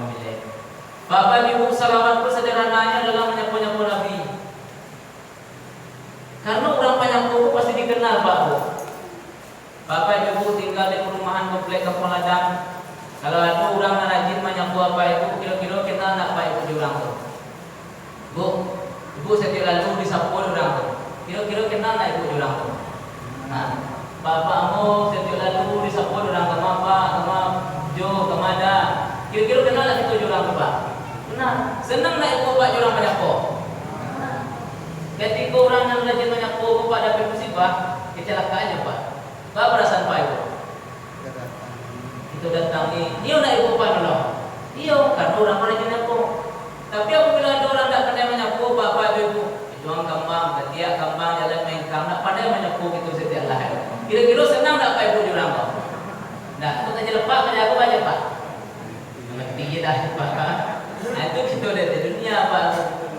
memilih. Bapak Ibu salawatku sederhananya adalah menyapu-nyapu Nabi. Karena orang penyapu pasti dikenal Pak Bu. Bapak Ibu tinggal di perumahan komplek Kampung Ladang. Kalau ada orang rajin menyapu apa itu, kira-kira kita nak Pak Ibu diulang tuh. Bu, Ibu setiap lalu disapu orang tuh. Kira-kira kita nak Ibu diulang tuh. Nah, bapakmu setiap lalu disapu orang ke Pak, ke Jo, ke Mada. Kira-kira kenal nak itu orang tuh Pak. Nah, senang nak Ibu Pak orang menyapu. Ketika orang yang rajin menyapu Pak dapat musibah, kecelakaan aja Pak. Pak perasaan Pak Ibu. Itu datang dia nak Ibu Pak dulu. Iya, karena orang rajin menyapu. Tapi apabila ada orang tak pandai menyapu, Bapak Ibu, juang kambang, ketiak kambang, jalan main kambang, tak pandai menyapu gitu setiap lahir. Kira-kira senang tak Pak Ibu jurang kau? Nah, aku tanya lepak kerja aku aja Pak. Mengerti dah Pak. Nah itu kita lihat di dunia Pak.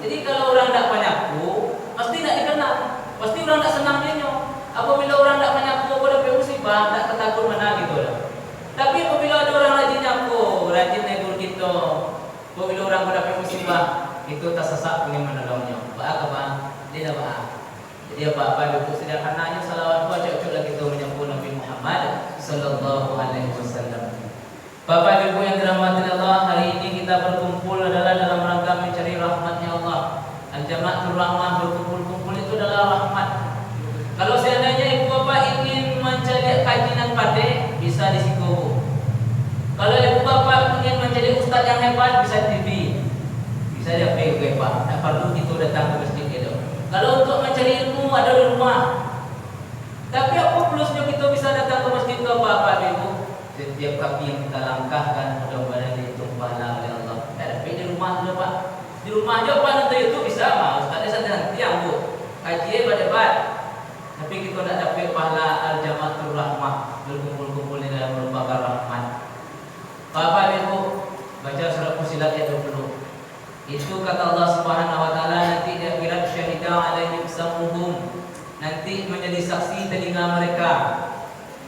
Jadi kalau orang tak menyapu, pasti tak dikenal. Pasti orang tak senang dia. Apabila orang tak menyapu, pada musibah, tak ketakut mana gitu lah. Tapi apabila ada orang rajin nyapu, rajin negur kita, apabila orang mendapat musibah, itu tak sesak ingin menolongnya. Apa Bang? Dia dah Bang. Jadi apa-apa itu sederhananya salawat baca cuk lagi itu menyapu Nabi Muhammad sallallahu alaihi wasallam. Bapak Ibu yang dirahmati Allah, hari ini kita berkumpul adalah dalam rangka mencari rahmatnya Allah. Al-Jama'atul Rahmah, berkumpul-kumpul itu adalah rahmat. Kalau seandainya Ibu Bapak ingin mencari kajian pandai, bisa di Siko. Kalau Ibu Bapak ingin menjadi ustaz yang hebat, bisa di TV. Bisa di HP Pak. Tak perlu kita datang ke masjid itu. Kalau untuk mencari ilmu ada di rumah. Tapi apa plusnya kita bisa datang ke masjid ke Bapak Ibu? Setiap kaki yang kita langkahkan mudah-mudahan dihitung pahala oleh Allah. Tapi di rumah aja Pak. Di rumah aja Pak nanti itu bisa mah. Ustaz ada nanti yang Bu. Kaji hebat-hebat. Tapi kita tidak dapat pahala al-jamaatul rahmah, berkumpul-kumpul di dalam merupakan rahmat. Bapak Ibu baca surat Fussilat ayat 20. Itu kata Allah Subhanahu wa taala, nanti di akhirat syahida alaihim samuhum. Nanti menjadi saksi telinga mereka.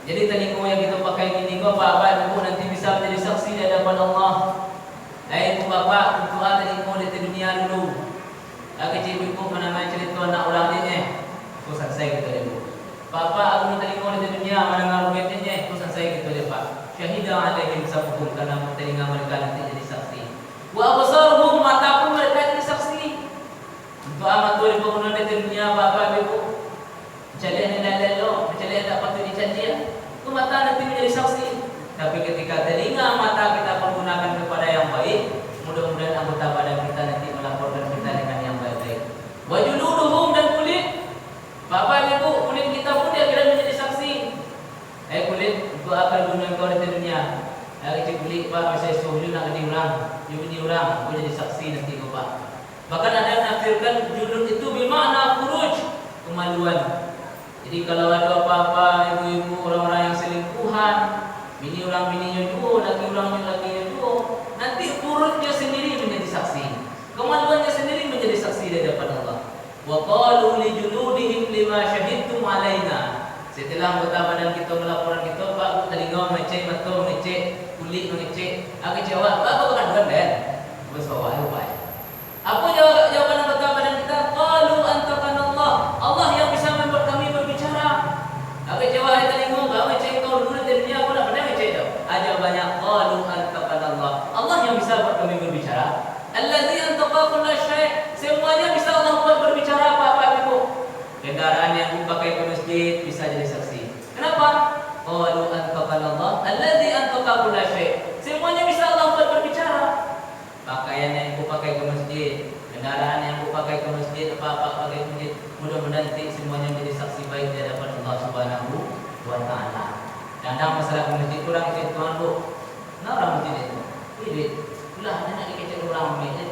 Jadi telinga yang kita pakai ini kok Bapak Ibu nanti bisa menjadi saksi di hadapan Allah. Ibu Bapak untuk telinga di dunia dulu. Lagi ibu mana cerita anak ulang ini. Pesan saya gitu Ibu. Bapak aku telinga di dunia mana ngaruhnya. Pesan saya gitu ya Pak. Syahida alaihim samuhum, karena telinga mereka nanti jadi saksi. Wa absaruhum, mata pun mereka jadi saksi. Untuk amat tu dibangun di dunia Bapak Ibu. Mencari nilai lo, mencari dapat dijanji. Itu mata nanti menjadi saksi. Tapi ketika telinga mata kita pergunakan kepada yang baik, mudah-mudahan anggota badan kita nanti melaporkan kita dengan yang baik-baik. Wa juluduhum, dan kulit Bapak Ibu, kulit kita pun dia kira menjadi saksi. Kulit untuk akal guna kau di dunia. Lagi kulit Pak, saya suruh nak jadi orang, aku jadi saksi nanti Pak. Bahkan ada yang menafsirkan julud itu bermakna furuj, kemaluan. Jadi kalau ada apa-apa ibu-ibu orang-orang yang selingkuhan, bini orang bininya juga, laki orangnya lakinya juga, nanti furujnya sendiri menjadi saksi, kemaluannya sendiri menjadi saksi di hadapan Allah. Wa qalu li juludihim lima syahidtum alaina. Setelah anggota badan kita melaporkan kita, Pak, telinga mengecek, mata mengecek, kulit mengecek, aku jawab, apa kandungan dan bersawah Pak. Apa jawaban anggota badan kita? Qalu antaqana Allah. Allah yang bisa membuat kami berbicara. Aku jawab, telinga kau mengecek, kau dulu di dunia aku tak pernah mengecek tau. Ada banyak qalu antaqana Allah. Allah yang bisa buat kami berbicara. Allazi antaqa kulla syai'. Semuanya bisa Allah buat berbicara Bapak Ibu. Kendaraan yang dipakai ke masjid bisa jadi saksi. Kenapa? Qalu antaqana Allah allazi antaqa kulla syai'. Semuanya bisa Allah buat berbicara. Pakaian yang aku pakai ke masjid, kendaraan yang aku pakai ke masjid, apa-apa pakai ke masjid, mudah-mudahan nanti semuanya menjadi saksi baik di hadapan Allah Subhanahu wa taala. Kadang masalah ke masjid kurang itu Tuhan Bu. Nah orang masjid itu. Ini ulah dia nak dikecek orang masjid.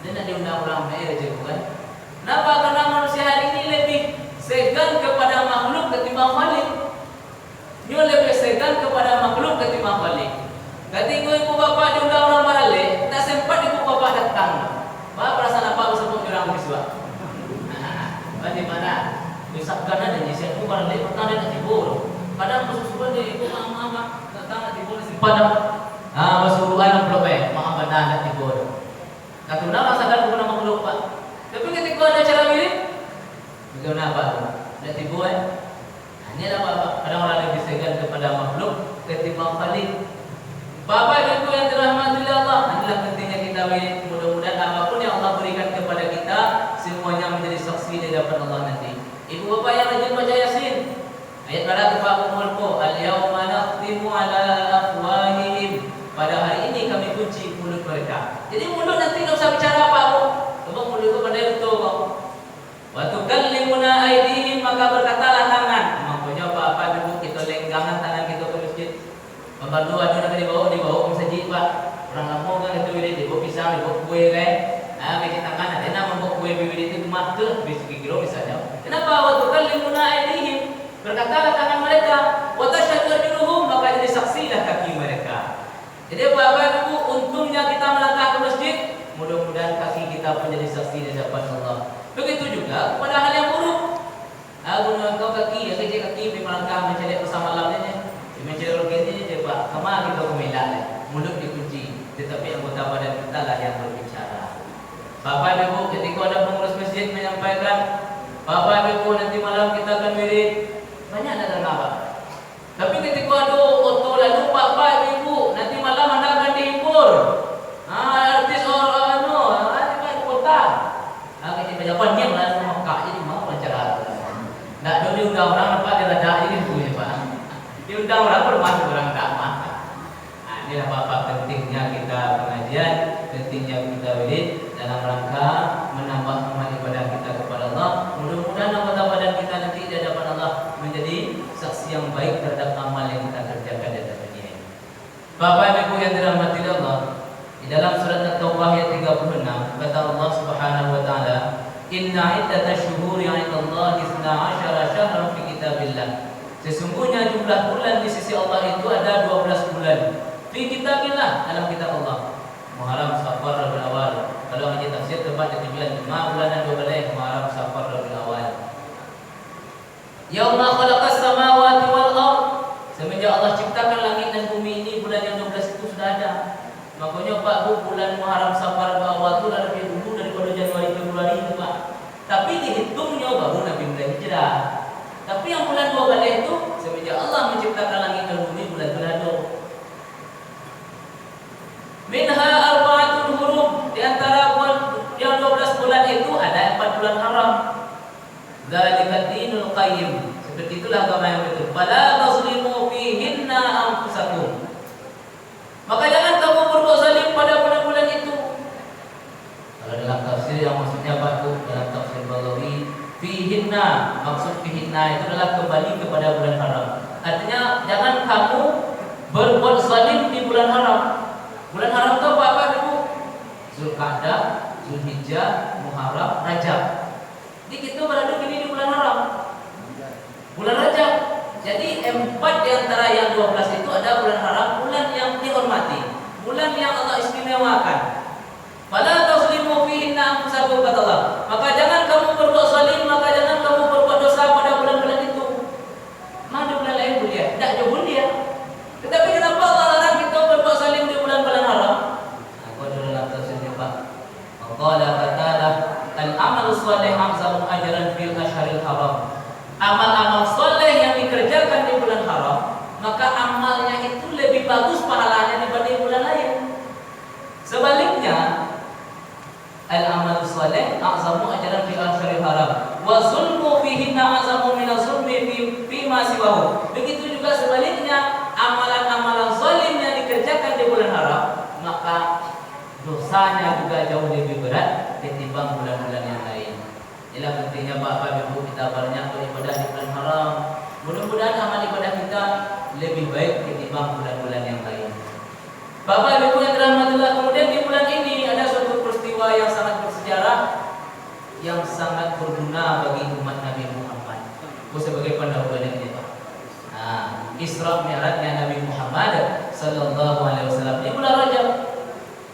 Dia nak diundang orang masjid aja bukan? Kenapa? Karena manusia hari ini lebih segan kepada makhluk ketimbang Khalik. Dia lebih segan kepada makhluk ketimbang Khalik. Ketika ibu bapak diundang orang balik, tak sempat ibu bapak datang. Bapak perasaan apa bersama orang bersua? Bagaimana? Misalkan ada di sini, aku balik pertanda nak timbul. Kadang masuk-masuk dia ibu mama datang nak timbul simpan. Masuk dua yang belum maaf benar Kenapa? Tidak tibu ini adalah kadang-kadang lebih segan kepada makhluk ketimbang Khalik. Bapak Ibu yang dirahmati Allah, inilah pentingnya kita mudah-mudahan apapun yang Allah berikan kepada kita semuanya menjadi saksi di hadapan Allah nanti. Ibu bapak yang rajin baca Yasin, ayat pada Pak umurku, al-yauma nakhtimu ala afwahihim. Pada hari ini kami kunci mulut mereka. Jadi mulut nanti tidak usah bicara apa Bu. Coba mulut itu pandai betul kok. Wa tukallimuna aydihim, maka berkatalah tangan. Makanya Bapak Ibu kita lenggangan tangan kita ke masjid. Membantu ada nak dibawa ke masjid Pak. Orang kampung kan itu dia dibawa pisang, dibawa kue kan. Bikin tangan ada nak membawa kue bibir itu mak ke bisik kilo misalnya. Kenapa? Wa tukallimuna aydihim. Berkatalah tangan mereka. Wa tashhadu arjuluhum, maka jadi saksilah kaki mereka. Jadi Bapak Ibu, untungnya kita melangkah ke masjid, mudah-mudahan kaki kita menjadi saksi di hadapan Allah. Begitu juga pada hal yang buruk. Guna kau kaki, kaki melangkah mencari bersama malamnya, mencari roketnya je Pak. Kemana kita kemelak mulut dikunci, tetapi anggota badan kita lah yang berbicara. Bapak Ibu, ketika ada pengurus masjid menyampaikan, Bapak Ibu nanti malam kita akan wirid, banyak ada apa? Tapi ketika ada oto lalu Bapak Ibu nanti malam anda akan dihibur. Artis orang kan kota. Kita pejabat yang lalu Mekah jadi mau bicara. Nak ada diundang orang apa dia ada ini punya Pak. Diundang orang bermasuk orang tak makan. Inilah Bapak pentingnya kita pengajian, pentingnya kita wirid dalam rangka menambah amal ibadah kita kepada Allah. Mudah-mudahan anggota badan kita nanti di hadapan Allah menjadi saksi yang baik terhadap amal yang kita kerjakan di atas dunia ini. Bapak Ibu yang dirahmati Allah, di dalam surat At-Taubah ayat 36 kata Allah Subhanahu wa taala, "Inna iddatash syuhuri 'indallahi 12 syahran fi kitabillah." Sesungguhnya jumlah bulan di sisi Allah itu ada 12 bulan. Fi kitabillah, dalam kitab Allah. Muharram, Safar, Rabiul Awal. Kalau ngaji tafsir tempat di 5 bulan dan 2 bulan Muharram, Safar, Rabiul Awal. Yauma khalaqas samawati wal ardh. Semenjak Allah ciptakan langit dan bumi ini bulan yang 12 itu sudah ada. Makanya Pak Bu, bulan Muharram, Safar, Rabiul Awal itu lebih dulu daripada Januari, Februari itu Pak. Tapi dihitungnya baru Nabi mulai hijrah. Tapi yang bulan 12 itu semenjak Allah menciptakan langit dan bumi bulan-bulan itu. Minha arba'atun hurum, di antara yang 12 bulan itu ada 4 bulan haram. Dzalika dinul qayyim. Seperti itulah agama yang betul. Fala tazlimu fihinna anfusakum. Maka jangan kamu berbuat zalim pada bulan-bulan itu. Kalau dalam tafsir yang maksudnya Pak Bu, dalam tafsir Balawi, fihinna, maksud fihinna itu adalah kembali kepada bulan haram. Artinya jangan kamu berbuat zalim di bulan haram. Bulan haram itu apa Ibu? Zulqa'dah, Zulhijjah, Muharram, Rajab. Jadi kita berada di bulan haram. Bulan Rajab. Jadi 4 di antara yang 12 itu ada bulan haram, bulan yang dihormati, bulan yang Allah istimewakan. Fala tazlimu fihinna anfusakum kata Allah. Maka jangan kamu berbuat zalim, maka jangan kamu berbuat dosa pada bulan-bulan itu. Mana bulan lain boleh? Tak ada boleh. Tetapi kenapa Allah larang kita berbuat zalim di bulan-bulan haram? Aku dalam tafsirnya Pak. Qala ta'ala al-amalu shalih ahsanu ajran fil asharil haram. Amal-amal soleh yang dikerjakan di bulan haram, maka amalnya itu lebih bagus pahalanya dibanding bulan lain. Sebaliknya, al-amalu soleh a'zamu ajran fil asharil haram wa zulmu fihinna a'zamu min az-zulmi fi ma siwahu. Begitu juga sebaliknya, amalan-amalan zalim yang dikerjakan di bulan haram, maka dosanya juga jauh lebih berat ketimbang bulan-bulan yang lain. Inilah pentingnya Bapak Ibu kita banyak beribadah di bulan haram. Mudah-mudahan amal ibadah kita lebih baik ketimbang bulan-bulan yang lain. Bapak Ibu yang dirahmati Allah, kemudian di bulan ini ada suatu peristiwa yang sangat bersejarah, yang sangat berguna bagi umat Nabi Muhammad. Sebagai pendahulunya ini Pak. Isra Mi'rajnya Nabi Muhammad sallallahu alaihi wasallam di bulan Rajab.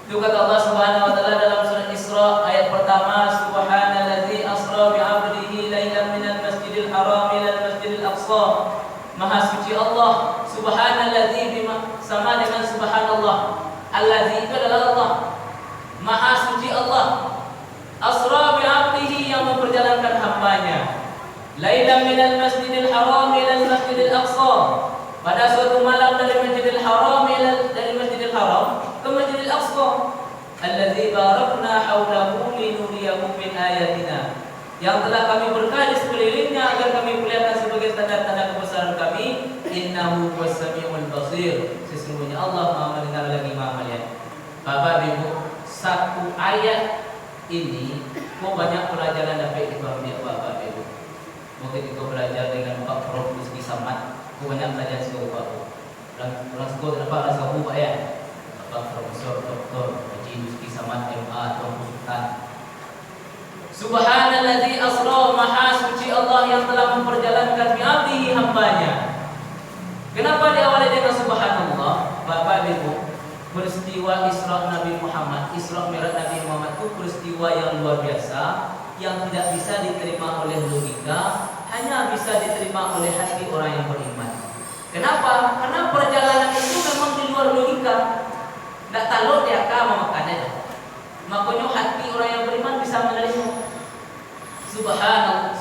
Itu kata Allah Subhanahu wa taala dalam surat Isra ayat pertama, subhanallazi asra bi 'abdihi lailan minal masjidil haram ilal masjidil aqsa. Maha suci Allah, subhanallazi bima, sama dengan subhanallah. Allazi itu adalah Allah. Maha suci Allah. Asra bi 'abdihi, yang memperjalankan hambanya. Lailan minal masjidil haram ila masjidil aqsa. Pada suatu malam dari Masjidil Haram dari Masjidil Haram ke Masjidil Aqsa, alladzi barakna haulahu linuriyahu min ayatina, yang telah kami berkahi sekelilingnya agar kami perlihatkan sebagai tanda-tanda kebesaran kami. Innahu was-sami'ul basir, sesungguhnya Allah Maha mendengar lagi Maha melihat. Bapak Ibu, satu ayat ini kok banyak pelajaran dapat dipahami Bapak Ibu. Mungkin kita belajar dengan Pak Prof Rizki Samad, banyak belajar sekolah Pak. Orang sekolah kenapa orang sekolah Pak ya? Pak Profesor Dr. Haji Rizki Samad MA Tuan Sultan. Subhanalladzi asra, maha suci Allah yang telah memperjalankan bi'abdihi hambanya. Kenapa diawali dengan subhanallah? Bapak Ibu, peristiwa Isra Nabi Muhammad, Isra Mi'raj Nabi Muhammad itu peristiwa yang luar biasa, yang tidak bisa diterima oleh logika, hanya bisa diterima oleh hati orang yang beriman. Kenapa? Karena perjalanan itu memang di luar logika. Tidak tahu dia akan memakannya. Makanya hati orang yang beriman bisa menerima.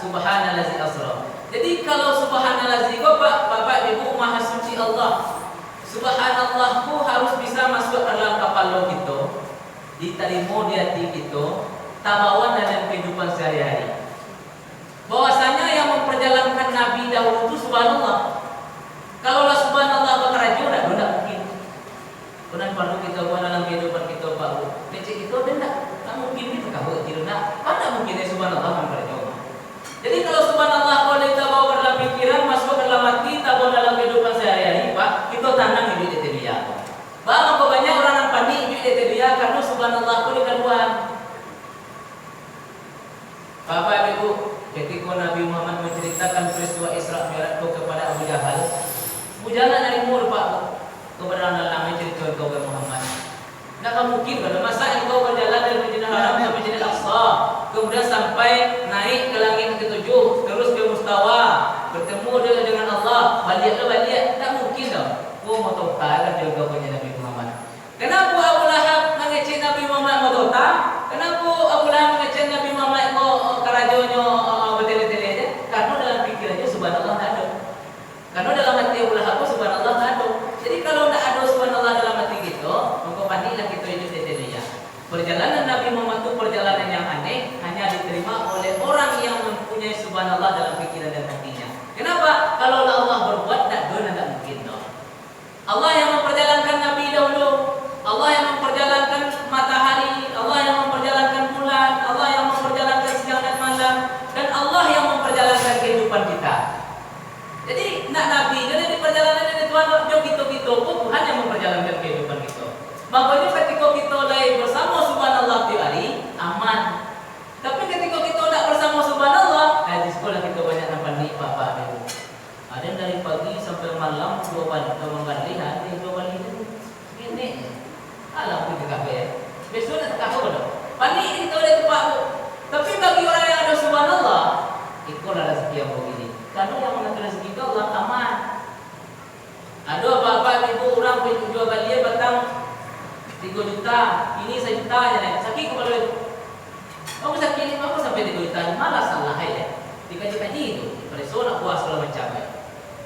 Subhanallah asra. Jadi kalau subhanallah Bapak Ibu, maha suci Allah. Subhanallah ku harus bisa masuk dalam kepala kita, diterima di hati kita, tabawan dalam kehidupan sehari-hari. Bahwasanya yang memperjalankan Nabi dahulu itu subhanallah. Kalau subhanallah bakarajo tidak mungkin. Kemudian perlu kita buat dalam kehidupan kita baru. Kecil itu tidak mungkin itu kau tidak. Ada mungkin subhanallah bakarajo. Jadi kalau subhanallah kalau kita bawa dalam pikiran, masuk dalam hati, tabawan dalam kehidupan sehari-hari, Pak, kita tanam hidup itu dia. Bahkan banyak orang yang panik hidup itu dia karena subhanallah itu dikeluar. Bapak Ibu, ketika Nabi Muhammad menceritakan peristiwa Isra Mi'raj itu kepada Abu Jahal, Abu Jahal dari umur Pak kepada anak-anak cerita kepada Muhammad. Tidak mungkin pada masa engkau berjalan dari Masjidil Haram ke Masjidil Aqsa, kemudian sampai naik ke langit ke-7, terus ke mustawa, bertemu dengan Allah, balik. Tak mungkin dong. Kau mau tahu tak juga punya Nabi Muhammad. Kenapa Abu Lahab mengecek Nabi Muhammad mau tahu tak? Kenapa Abu Lahab mengecek Nabi Muhammad kau kerajonyo betul-betul? Karena dalam pikirannya subhanallah tak ada. Karena dalam hati Abu Lahab subhanallah tak ada. Jadi kalau tak ada subhanallah dalam hati kita, maka paniklah kita hidup di dunia. Perjalanan Nabi Muhammad itu perjalanan yang aneh, hanya diterima oleh orang yang mempunyai subhanallah dalam pikiran dan hatinya. Kenapa? Kalau Allah berbuat tak mungkin. Allah yang memperjalankan Nabi dahulu, Allah yang memperjalankan matahari, Allah yang memperjalankan bulan, Allah yang memperjalankan siang dan malam, dan Allah yang memperjalankan kehidupan kita. Jadi nak Nabi, jadi di perjalanan ini Tuhan jauh kita Tuhan yang memperjalankan kehidupan kita. Makanya ketika kita lagi bersama subhanallah di hari aman. Tapi ketika kita tidak bersama subhanallah, di sekolah kita banyak nampak nih Bapak Ibu. Ada yang dari pagi sampai malam 2 kali hari 2 kali itu ini. Alam kita kafe ya. Besok nak kafe dong. Panik kita udah tempat. Tapi bagi orang yang ada subhanallah, itulah rezeki yang begini. Karena yang mengatur rezeki itu Allah aman. Ada Bapak Ibu orang penjual balia batang 3 juta, ini 1 juta aja. Sakit kepala itu. Kamu sakit ini apa sampai 3 juta? Malah salah ya. Dikaji-kaji itu. Pada nak puas segala macam ya.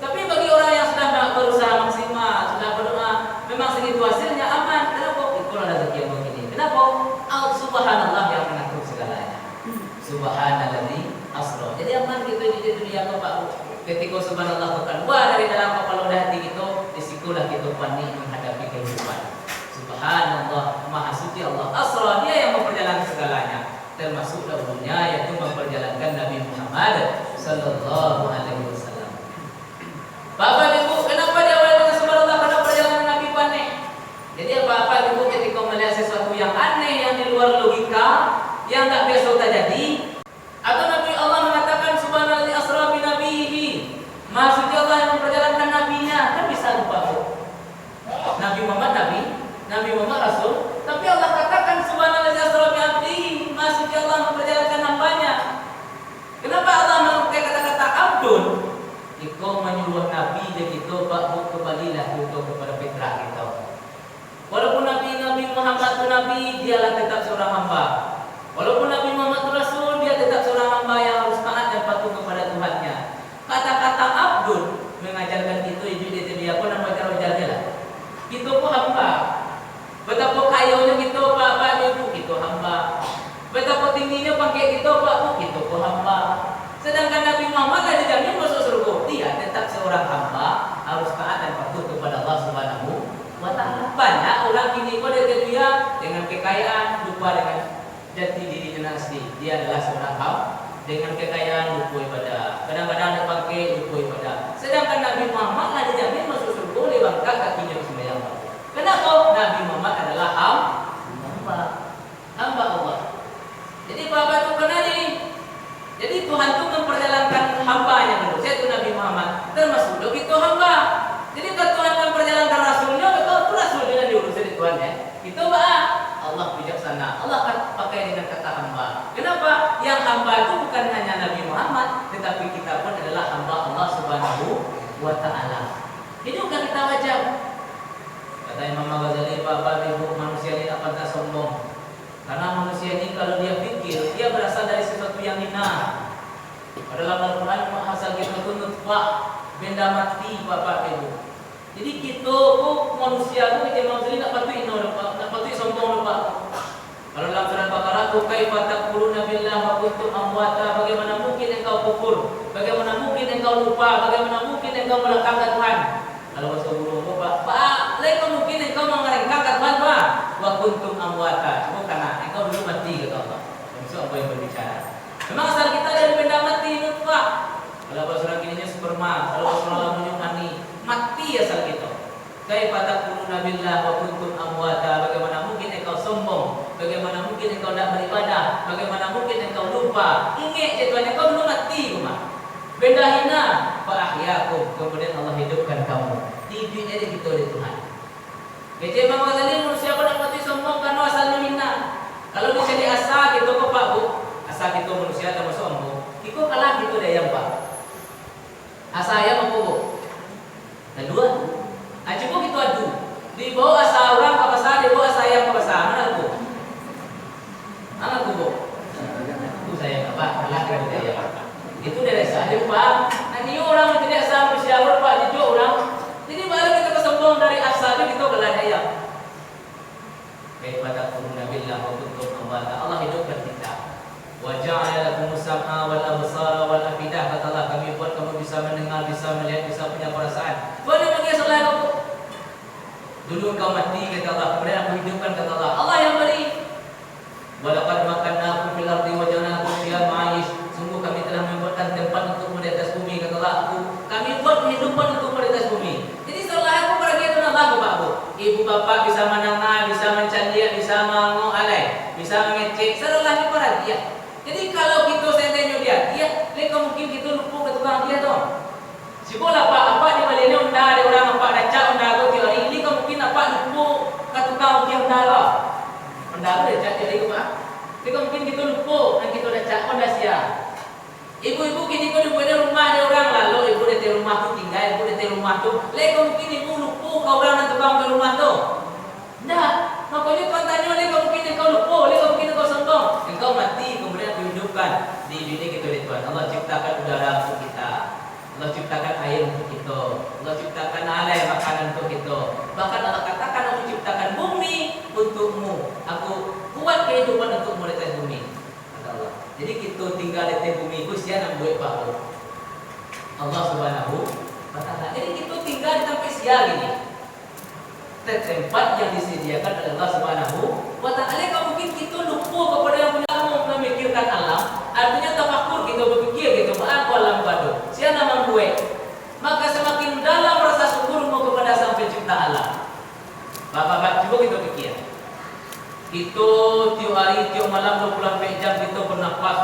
Tapi bagi orang yang sudah berusaha maksimal, sudah berdoa, memang segitu hasilnya aman. Kenapa? Itulah rezeki yang begini. Kenapa? Subhanallah yang mengatur segalanya. Subhanalladzi asra. Jadi aman gitu di dunia Bapak. Ketika subhanallah keluar dari dalam kepala hati kita, disitulah kita panik menghadapi kehidupan. Subhanallah, maha suci Allah. Asra, dia yang memperjalankan segalanya, termasuk dahulunya yaitu memperjalankan Nabi Muhammad sallallahu alaihi wasallam. Bapak Ibu, kenapa dia awal dengan subhanallah? Karena perjalanan Nabi panik. Jadi Bapak Ibu ketika melihat sesuatu yang aneh, yang di luar logika, yang tak biasa terjadi, atau Nabi Allah mengatakan subhanallah asra bi nabihi, maha suci Allah yang memperjalankan nabinya, kan bisa lupa. Nabi Muhammad Nabi Muhammad Rasul, tapi Allah katakan subhanallah asra bi abdihi, maha suci Allah memperjalankan hambanya. Kenapa Allah memakai kata-kata abdun? Iko menyuruh Nabi begitu, Pak, kembalilah untuk kepada fitrah kita. Walaupun Nabi Muhammad itu Nabi, dialah tetap seorang hamba. Walaupun Nabi Muhammad itu Rasul, dia tetap seorang hamba yang harus taat dan patuh kepada kepada Tuhannya. Kata-kata abdun mengajarkan itu ibu dia pun nama wajar-wajarnya lah. Itu pun hamba. Betapa kayanya kita Pak Ibu itu hamba. Betapa tingginya pakai kita Pak Bu itu pun hamba. Sedangkan Nabi Muhammad ada dijamin masuk surga. Dia tetap seorang hamba, harus taat dan patuh kepada Allah Subhanahu wa Ta'ala. Banyak orang kini kau dia dengan kekayaan lupa dengan jati dirinya asli. Dia adalah seorang hamba dengan kekayaan lupa ibadah. Kadang-kadang ada pakai lupa ibadah. Sedangkan Nabi Muhammad ada dijamin masuk surga lewat kakinya sembahyang. Kenapa? Nabi Muhammad adalah hamba Allah. Jadi Bapak itu kena nih. Jadi Tuhan itu memperjalankan hambanya dulu. Saya itu Nabi Muhammad termasuk begitu hamba. Jadi kalau Tuhan memperjalankan rasulnya, betul itu rasul dengan diurusin di Tuhan ya. Itu Allah bijaksana. Allah akan pakai dengan kata hamba. Kenapa? Yang hamba itu bukan hanya Nabi Muhammad, tetapi kita pun adalah hamba Allah Subhanahu wa Ta'ala. Ini bukan kita wajib. Kata Imam Ghazali, Bapak Ibu, manusia ini tak pantas sombong. Karena manusia ini kalau dia pikir, dia berasal dari sesuatu yang hina. Dalam Al-Quran asal kita itu nutfah, benda mati Bapak Ibu. Jadi kita manusia itu kita manusia ini tak patut hina, tak patut sombong Bapak. Kalau dalam surat Baqarah tu kaifa taquluna billahi wa kuntum amwata, bagaimana mungkin engkau kufur? Bagaimana mungkin engkau lupa? Bagaimana mungkin engkau melangkahkan Tuhan? Kalau bahasa guru Pak, lain mungkin engkau mengerengkahkan Tuhan Pak. Wa kuntum amwata, cuma karena engkau dulu mati kata Allah. Maksud apa yang berbicara? Memang asal kita dari benda mati nutfah. Kalau bahasa orang kininya sperma, kalau bahasa orang lamunnya mati asal kita. Kaifa taquluna billahi wa kuntum amwata, bagaimana mungkin engkau sombong? Bagaimana mungkin engkau tidak beribadah? Bagaimana mungkin engkau lupa? Ingat je Tuhan, engkau dulu mati rumah. Benda hina, fa ahyakum, kemudian Allah hidupkan kamu. Tibinya dia gitu oleh Tuhan. Kece Imam Ghazali manusia pada mati sombong karena asalnya hina. Kalau di sini asa gitu kok Pak Bu, asa gitu manusia termasuk sombong. Iko kalah gitu deh yang Pak. Asa ayam apa Bu? Kedua, coba gitu adu. Di bawah asa orang ke pasar, di bawah asa ayam ke pasar, mana Bu? Mana Bu? Itu saya apa? Kalah gitu deh ya. Itu dari saya Pak. Nanti orang tidak sama manusia Pak, jujur orang. Jadi baru kita kesombong dari asal itu belah daya. Kaifa taquluna billahi wa kuntum amwata, Allah hidupkan kita. Wa ja'ala lakumus sam'a wal absara wal afidah, kata Allah kami buat kamu bisa mendengar, bisa melihat, bisa punya perasaan. Boleh bagi selain aku. Dulu kau mati kata Allah, kemudian aku hidupkan kata Allah. Allah yang beri. Wa laqad makannakum fil ardi wa ja'alna lakum fiha ma'ish. Sungguh kami telah membuatkan tempat untuk di atas bumi kata Allah. Kami buat kehidupan untuk di atas bumi. Jadi setelah aku pergi itu Allah Bapak Bu. Ibu bapak bisa menengah, bisa mencandia, bisa mengalai, bisa mengecek. Setelah itu para dia. Jadi kalau kita sentenyo dia, mereka mungkin kita lupa ke tukang dia dong. Si bola apa di baliknya unda ada orang apa ada cak unda aku teori ini kau mungkin apa lupa ke tukang dia unda lah. Unda ada cak teori apa? Mereka mungkin kita lupa dan kita ada cak unda sia. Ibu-ibu kini kau di rumah ada orang lalu ibu di rumah tu tinggal, ibu di rumah tu. Mereka mungkin ibu lupa kau orang dan tukang di rumah tu. Ndak, makanya kau tanya mereka mungkin kau lupa, mereka mungkin kau sombong. Engkau mati kemudian dihidupkan di dunia kita di Tuhan. Allah ciptakan udara untuk kita, Allah ciptakan air untuk kita, Allah ciptakan alai makanan untuk kita. Bahkan Allah katakan aku ciptakan bumi untukmu, aku buat kehidupan untukmu di atas bumi. Kata Allah. Jadi kita tinggal di atas bumi itu sia nak buat apa? Allah Subhanahu wa Ta'ala. Jadi kita tinggal di tempat sia gini. Tempat yang disediakan oleh Allah Subhanahu wa Ta'ala. Kalau mungkin kita lupa kepada yang punya alam memikirkan alam, artinya tafakur kita berpikir gitu, aku alam badu, siapa nama gue? Maka semakin dalam rasa syukurmu kepada Sang Pencipta alam. Bapak-bapak coba kita pikir. Kita tiap hari, tiap malam 24 jam kita bernafas.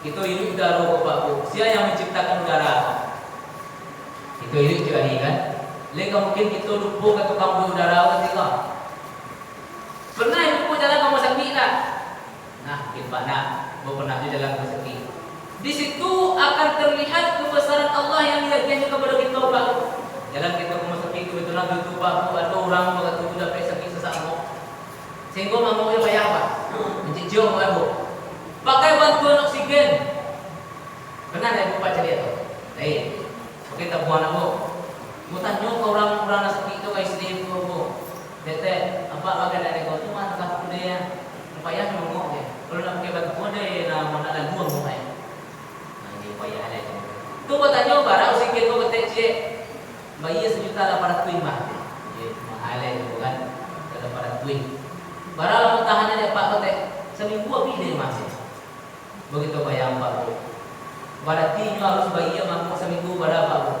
Kita hidup udara Bapak. Siapa yang menciptakan udara? Kita hidup tiap hari kan? Leka mungkin kita lupa ke tukang udara ketika pernah lupa jalan ke Masaki tak? Nah, kita nak, pernah di jalan ke Masaki. Di situ akan terlihat kebesaran Allah yang diberikan kepada kita Pak. Jalan kita ke Masaki itu betul nak itu Pak. Ada orang berkata sudah pergi sakit sesama. Sehingga mampu dia bayar Pak. Mencicil mampu. Pakai bantuan oksigen. Pernah ada ibu baca dia tuh? Oke, tak buang aku. Mau tanya ke orang-orang nasib itu ke istri ibu aku. Dete, apa agak ada kau tu mana tak aku dia? Payah ngomong dia. Kalau nak pakai batu pun dia nak mana nak buang muka. Nanti payah ada tu. Tu kau tanya barang sikit kau ketek cik. Bayi 1.800.000 mah. Ye, mahal itu kan. 800.000. Barang mau tahan dia pak ketek seminggu habis dia masih. Begitu bayang pak bu. Berarti nyu harus bayi yang mampu seminggu berapa bu?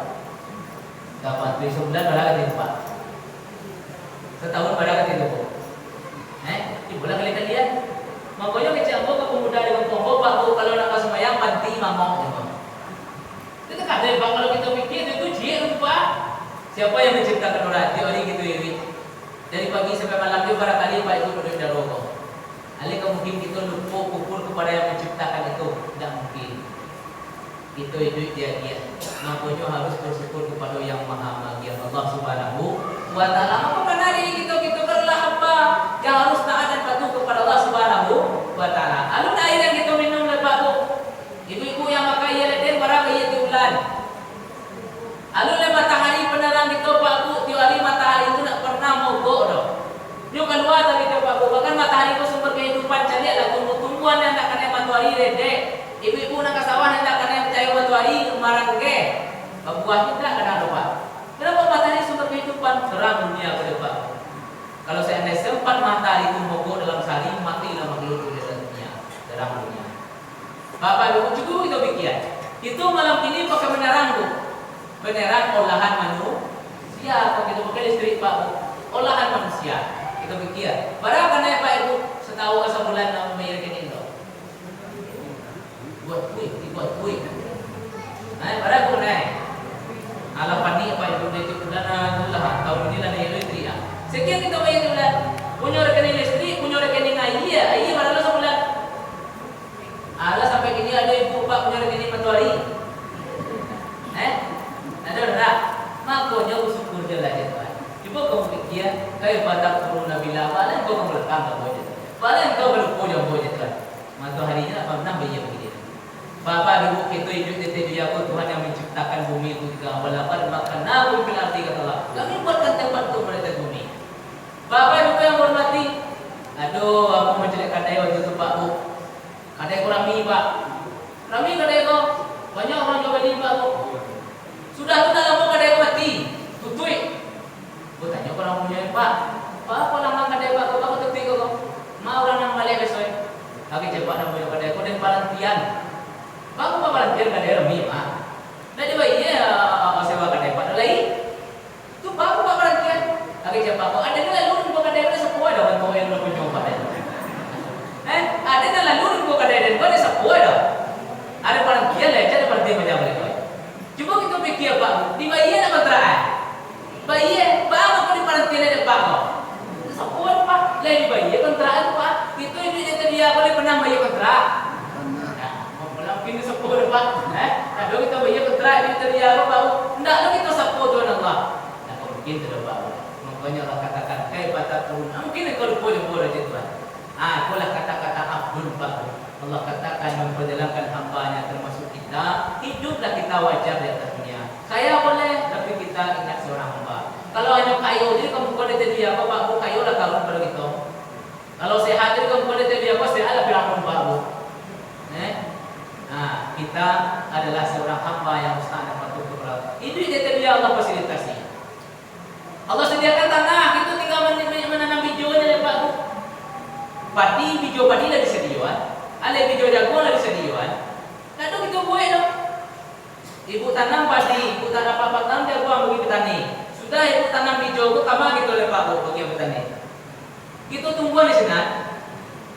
Dapat 3 sebulan berapa dia pak? Setahun berapa dia bu? Ibulah kali kalian. Makanya kecil aku ke pemuda di kampung pak bu kalau nak kasih mayang panti mamok je pak. Itu kan ada pak kalau kita pikir itu jia lupa. Siapa yang menciptakan orang? Dia orang gitu ini. Dari pagi sampai malam dia barangkali pak itu duduk di rokok. Alih mungkin kita lupa kufur kepada yang menciptakan itu, tidak mungkin. Itu dia. Makanya harus bersyukur kepada yang maha magian Allah Subhanahu wa Ta'ala. Apa karena diri kita kerlah apa yang harus taat dan patuh kepada Allah Subhanahu wa Ta'ala. Alun air yang kita minum lepas tu, ibu-ibu yang pakai ia leden barang ia diulan. Alun le matahari penerang kita pak bu, tiap hari matahari itu nak pernah mogok dah. Dia keluar dari kita pak bu, bahkan matahari itu sumber kehidupan cari lah tumbuh-tumbuhan yang nak kena matahari redek. Ibu-ibu nak ke sawah yang tak kena percaya matahari marang ke. Buah kita kena lupa. Kenapa matahari sumber kehidupan? Terang dunia ke depan. Kalau saya sempat matahari itu mogok dalam sehari, matilah makhluk di dunia. Terang dunia. Bapak Ibu cukup itu pikir. Itu malam ini pakai penerang tu. Penerang olahan manusia. Kalau kita pakai listrik Pak Bu. Olahan manusia. Kita pikir. Berapa naik Pak Ibu? Setahu ke sebulan nak membayar rekening tu. Buat kuih. Naik berapa naik? Alam panik Pak Ibu itu bulan tahun ini lah naik listrik. Sekian kita bayar bulan. Punya rekening listrik, punya rekening air berapa sebulan? Alah sampai kini ada ibu Pak punya rekening matahari. Ada tak? Makanya bersyukur je lah tuan. Cuba kau fikir, kaya pada corona bila paling kau melekang kau je. Paling kau berlupa je tuan. Mataharinya apa pernah bayar begini. Bapak ibu kita hidup di dunia aku Tuhan yang menciptakan bumi itu juga. Walaupun makan nabi bil arti kata Allah. Kami buatkan tempat untuk melihat bumi. Bapak ibu yang hormati. Aduh, aku menjelekkan dia waktu itu Pak Bu. Kadai ko rami Pak. Rami kadai ko. Banyak orang juga di Pak Bu. Sudah tu nak lama kadai ko mati. Tutui. Aku tanya orang punya Pak. Pak apa lama kadai Pak ko? Aku tutui ko. Ma orang nang balik besok. Lagi cepat nak punya kadai ko dan palantian. Pak apa palantian kadai rami Pak. Dah dia iya sewa kadai Pak lain. Tu Pak apa palantian. Lagi cepat ko. Ada kan lalu ko kadai ko sepuah dah bantu yang nak coba. Ada yang lalu ko kadai dan ko sepuah dah. Ada palantian lah, ada palantian macam mana. Cuba kita fikir Pak, di bayi nak kontraan. Bayi, Pak apa di palantian ada Pak kau? Sepuan Pak, lain di bayi kontraan Pak. Itu ini dia boleh pernah bayar kontrak. Mau pulang kini sepuan Pak. Kalau kita bayar kontrak itu dia Pak. Tidak lo kita sepuan Tuhan Allah. Nah mungkin tidak Pak. Makanya Allah katakan kayak baca turun. Mungkin kalau boleh aja Tuhan. Itulah kata-kata Abdul Pak. Allah katakan memperjalankan hambanya termasuk kita. Hiduplah kita wajar di atas dunia. Kaya boleh, tapi kita ingat seorang hamba. Kalau hanya kayu, jadi kamu bukan ada dia apa Pak Bu, kayu lah karun pada kita. Kalau sehat, jadi kamu bukan ada dia apa, sehat lah bilang Pak Bu. Kita adalah seorang hamba yang mustahil patuh kepada. Ini dia Allah fasilitasi. Allah sediakan tanah, itu tinggal menanam hijaunya ya Pak Bu. Hijau padi lah disediakan. Ada hijau jagung lah disediakan. Lalu kita buat dong. Ibu tanam padi, ibu tanam apa tanam jagung bagi petani. Sudah ibu tanam hijau, tambah gitu oleh Pak Bu bagi petani. Itu tumbuhan di sana.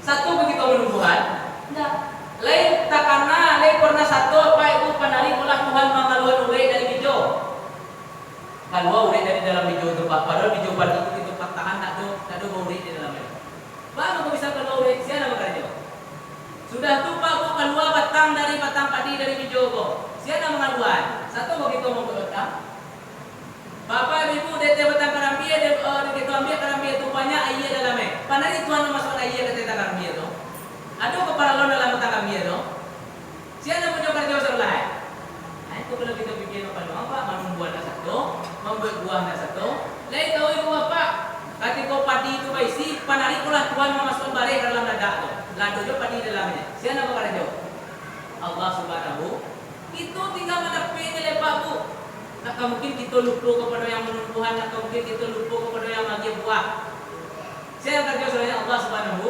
Satu begitu menumbuhan. Enggak. Lain tak karena lain pernah satu apa ibu panari ulah Tuhan mengaluan urai dari hijau. Kalau urai dari dalam hijau itu Pak, padahal hijau padi itu patahan tak ada urai di dalamnya. Bang, aku bisa keluar urai siapa kerja? Sudah tu Pak Bu keluar batang padi dari hijau kok. Siapa mengaluan? Satu begitu mau berutang. Bapak ibu dete batang karambia kita ambil karambia itu banyak air dalamnya. Panari Tuhan masuk air ke karambia tu. Aduh kepala lo dalam batang karambia tu. Siapa punya kerja sebelah? itu kalau kita bikin apa membuat satu, membuat buahnya satu. Lain tahu ibu bapak, ketika padi itu baisi, panari kulah tuan memasukkan barang dalam dada tu. Lado jo padi dalamnya. Siapa bakal jo? Allah Subhanahu. Itu tinggal mendapat lepak bu. Tak mungkin kita lupa kepada yang menumbuhan, tak mungkin kita lupa kepada yang bagi buah. Saya kerja soalnya Allah Subhanahu.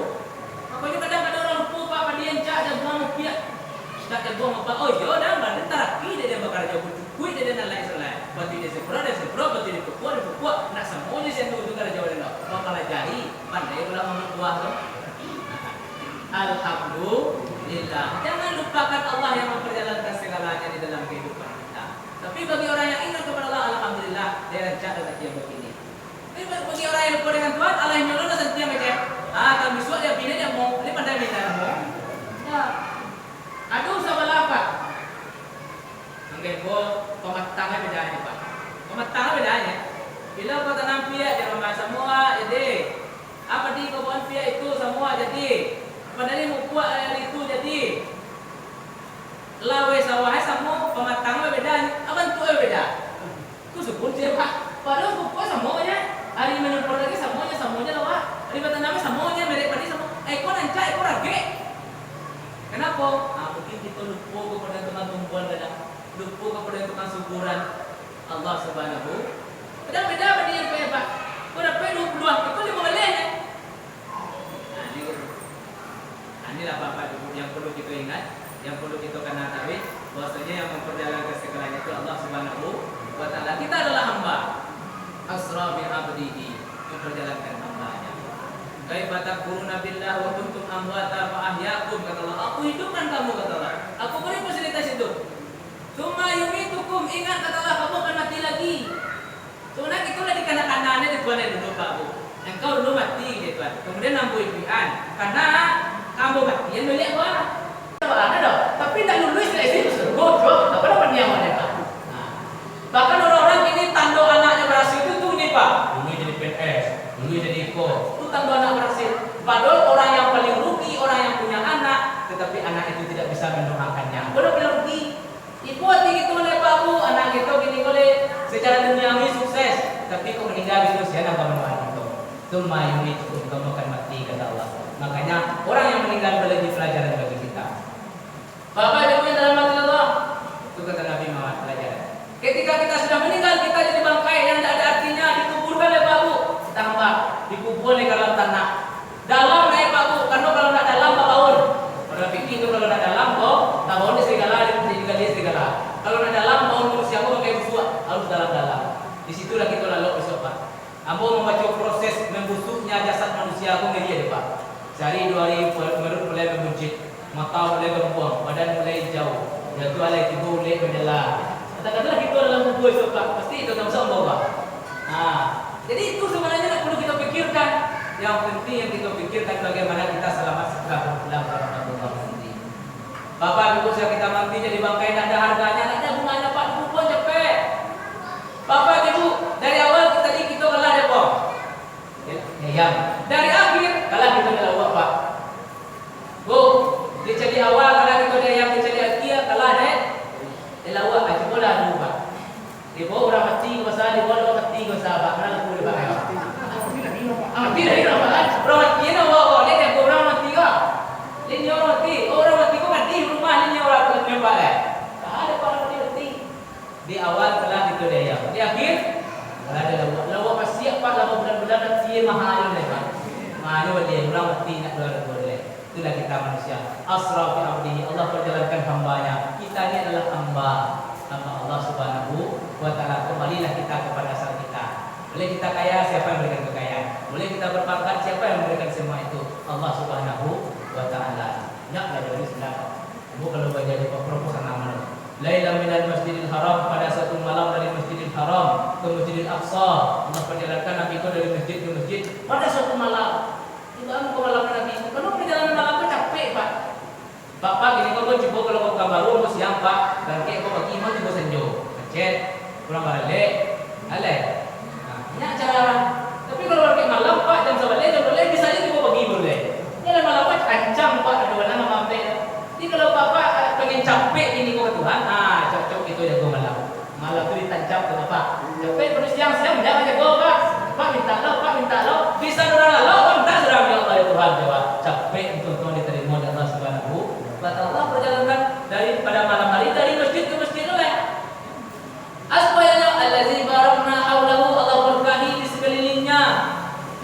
Makanya kadang-kadang orang lupa pak padi yang cak dan buang mupiak. Tak ada buang apa? Oh yo dah, mana terapi dia bakal jauh kui dia dan lain lain. Batu dia sepro, batu dia kuat. Nak semuanya saya tu juga jauh dah. Bakal jadi, pandai pula membuat buah tu. Alhamdulillah. Jangan lupakan Allah yang memperjalankan segalanya di dalam kehidupan kita. Tapi bagi orang yang ingat kepada Allah, alhamdulillah dia rancak rezeki yang begini. Tapi bagi orang yang lupa dengan Tuhan, Allah yang nyolong dan setia macam. Kan besok dia pilih dia mau, dia pandai minta mau. Ya. Aduh sama apa? Angkat gua pematangnya bedanya pak. Pematangnya bedanya. Bila kau tanam pia dia memang semua jadi. Apa di kebun pia itu semua jadi. Padahal mau buat air itu jadi. Lawe sawah semua pematangnya bedanya. Apa tu beda? Ku sebut dia pak. Padahal buku semuanya. Hari menyumpur lagi semuanya lawa. Hari bertanamnya semuanya mereka padi semua. Kau nancak kau rage. Kenapa? Mungkin kita lupa kepada tukang tumbuhan dan lupa kepada tukang suburan Allah Subhanahu. Beda apa dia punya pak? Kau dapat 20 itu dia boleh ya? Inilah bapak ibu yang perlu kita ingat, yang perlu kita kenal tahu, bahwasanya yang memperjalankan segalanya itu Allah Subhanahu wa taala. Kita adalah hamba. Asra bi abdihi, memperjalankan hambanya. Kaifa takfuruna billah wa kuntum amwata fa ahyaakum, kata Allah. Aku hidupkan kamu, kata Allah. Aku beri fasilitas itu. Tsumma yumitukum, ingat kata Allah, kamu akan mati lagi. Sebenarnya itulah di kanan-kanannya di Tuhan dulu Pak Bu. Engkau dulu mati gitu Tuhan. Kemudian nampu impian. Karena kamu mati yang melihat gua. Ada dong. Tapi tidak lulus dari situ. Goblok. Apa dapat nyamannya Pak? Nah. Bahkan orang-orang ini tanda anaknya berhasil itu tuh nih Pak. Dulu jadi PNS, dulu jadi IKO. Itu tanda anak berhasil. Padahal orang yang paling rugi, orang yang punya anak, tetapi anak itu tidak bisa mendoakannya. Boleh paling rugi. Ibu hati gitu oleh Pak Bu, anak kita gini boleh secara duniawi sukses, tapi kok meninggal itu siapa yang mendoakan itu? Tsumma yumitukum, kamu akan mati kata Allah. Makanya orang yang meninggal boleh jadi pelajaran bagi kita. Bapak Ibu yang dalam hati Allah, itu kata Nabi Muhammad pelajaran. Ketika kita sudah meninggal, kita jadi bangkai yang tidak ada artinya, dikuburkan oleh Pak Bu. Tambah, dikubur di dalam tanah. Dalam naik Pak Bu, karena kalau tidak dalam Pak Baun. Orang fikir itu kalau tidak dalam, kok tahun di serigala, di serigala. Kalau tidak dalam, tahun manusia kok pakai busuk, harus dalam-dalam. Disitulah kita lalu besok Pak. Ambo membaca proses membusuknya jasad manusia aku ngeri deh Pak. Sehari 2 hari perut mulai membujit, mata mulai berbuang, badan mulai jauh, jatuh alai tubuh mulai menjelang. Kata-katalah kita dalam kubur itu Pak, pasti itu tak usah bawa. Nah, jadi itu sebenarnya yang perlu kita pikirkan. Yang penting yang kita pikirkan bagaimana kita selamat setelah berpulang kepada Allah sendiri. Bapak Ibu saya kita mati jadi bangkai tidak ada harganya, tidak ada bunganya Pak, kubur cepet. Bapak Ibu dari awal kita kalah deh Pak. Ya, dari akhir kalah kita kalah Pak. Bu, di awal kalah kita dari yang di akhir kalah deh. Elawak aja bola dulu Pak. Di bawah orang mati masa di bawah orang mati masa Pak. Mana aku boleh pakai? Tidak Pak. Orang mati na wow, dia tak orang mati kah? Ini orang mati. Orang mati kok mati rumah ini orang memang eh. Tak ada Pak orang mati. Di awal kalah kita dari yang. Di akhir kalah ada lawak pasti Pak lama bulan-bulan nanti mahal ni Pak. Mahal dia orang mati nak boleh. Itulah kita manusia. Asra fi abdihi, Allah perjalankan hambanya. Kita ini adalah hamba Allah Subhanahu wa taala. Kembalilah kita kepada asal kita. Boleh kita kaya, siapa yang memberikan kekayaan? Boleh kita berpangkat, siapa yang memberikan semua itu? Allah Subhanahu wa taala. Naklah dari Islam. Bu kalau baca di proposal nama Laila minal Masjidil Haram, pada satu malam dari Masjidil Haram ke Masjidil Aqsa. Allah perjalankan Nabi itu dari masjid ke masjid pada suatu malam. Itu ke malam Nabi. Kalau perjalanan malam itu capek Pak. Bapak gini kau coba kalau kau kabaru mau siang Pak, dan kayak kau pagi mau coba senjo, macet, kurang balik, aleh. Ini acara orang. Tapi kalau kayak malam Pak jam 11 bisa aja coba pagi boleh. Ini malam Pak ancam Pak ada mana mampe. Jadi kalau Bapak pengen capek ini kau Tuhan, cocok itu ya kau capek untuk diterima oleh Allah Subhanahu wa Ta'ala. Perjalanan dari pada malam hari dari masjid ke masjid lain. Asbahnya allazi barakna haulahu, Allah berkahi di sekelilingnya.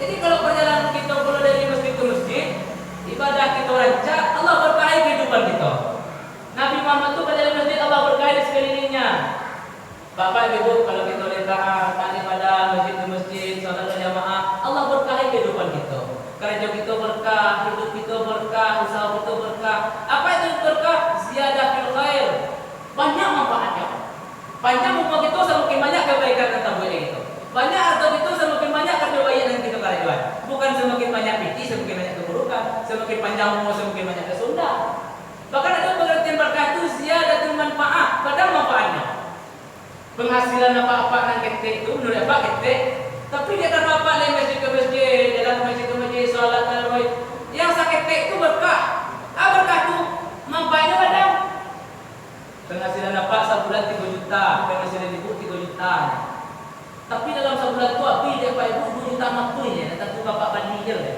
Jadi kalau perjalanan kita kalau dari masjid ke masjid, ibadah kita rancak, Allah berkahi kehidupan kita. Nabi Muhammad itu pada masjid, Allah berkahi di sekelilingnya. Bapak Ibu, kalau kita lihat tadi pada masjid ke masjid, salat berjamaah, Allah berkahi kehidupan kita. Kerja kita berkah, hidup kita berkah, usaha kita berkah. Apa itu berkah? Ziyadah fil khair. Banyak manfaatnya. Panjang umur kita semakin banyak kebaikan dan tabuhnya kita. Banyak harta kita semakin banyak kerja baik yang kita kerjakan. Bukan semakin banyak piti, semakin banyak keburukan. Semakin panjang umur, semakin banyak kesunda. Bahkan ada pengertian berkah itu ziyadatul manfaat. Padahal manfaatnya penghasilan apa-apa yang ketik itu menurut apa ketik. Tapi dia kan apa dari masjid ke masjid, jalan masjid ke masjid, sholat tarawih. Yang sakit itu berkah. Berkah itu manfaatnya kadang. Penghasilan apa sebulan 3 juta, penghasilan ibu 3 juta. Tapi dalam sebulan itu habis dia Pak Ibu 2 juta makui ya, nanti bapak banding je deh.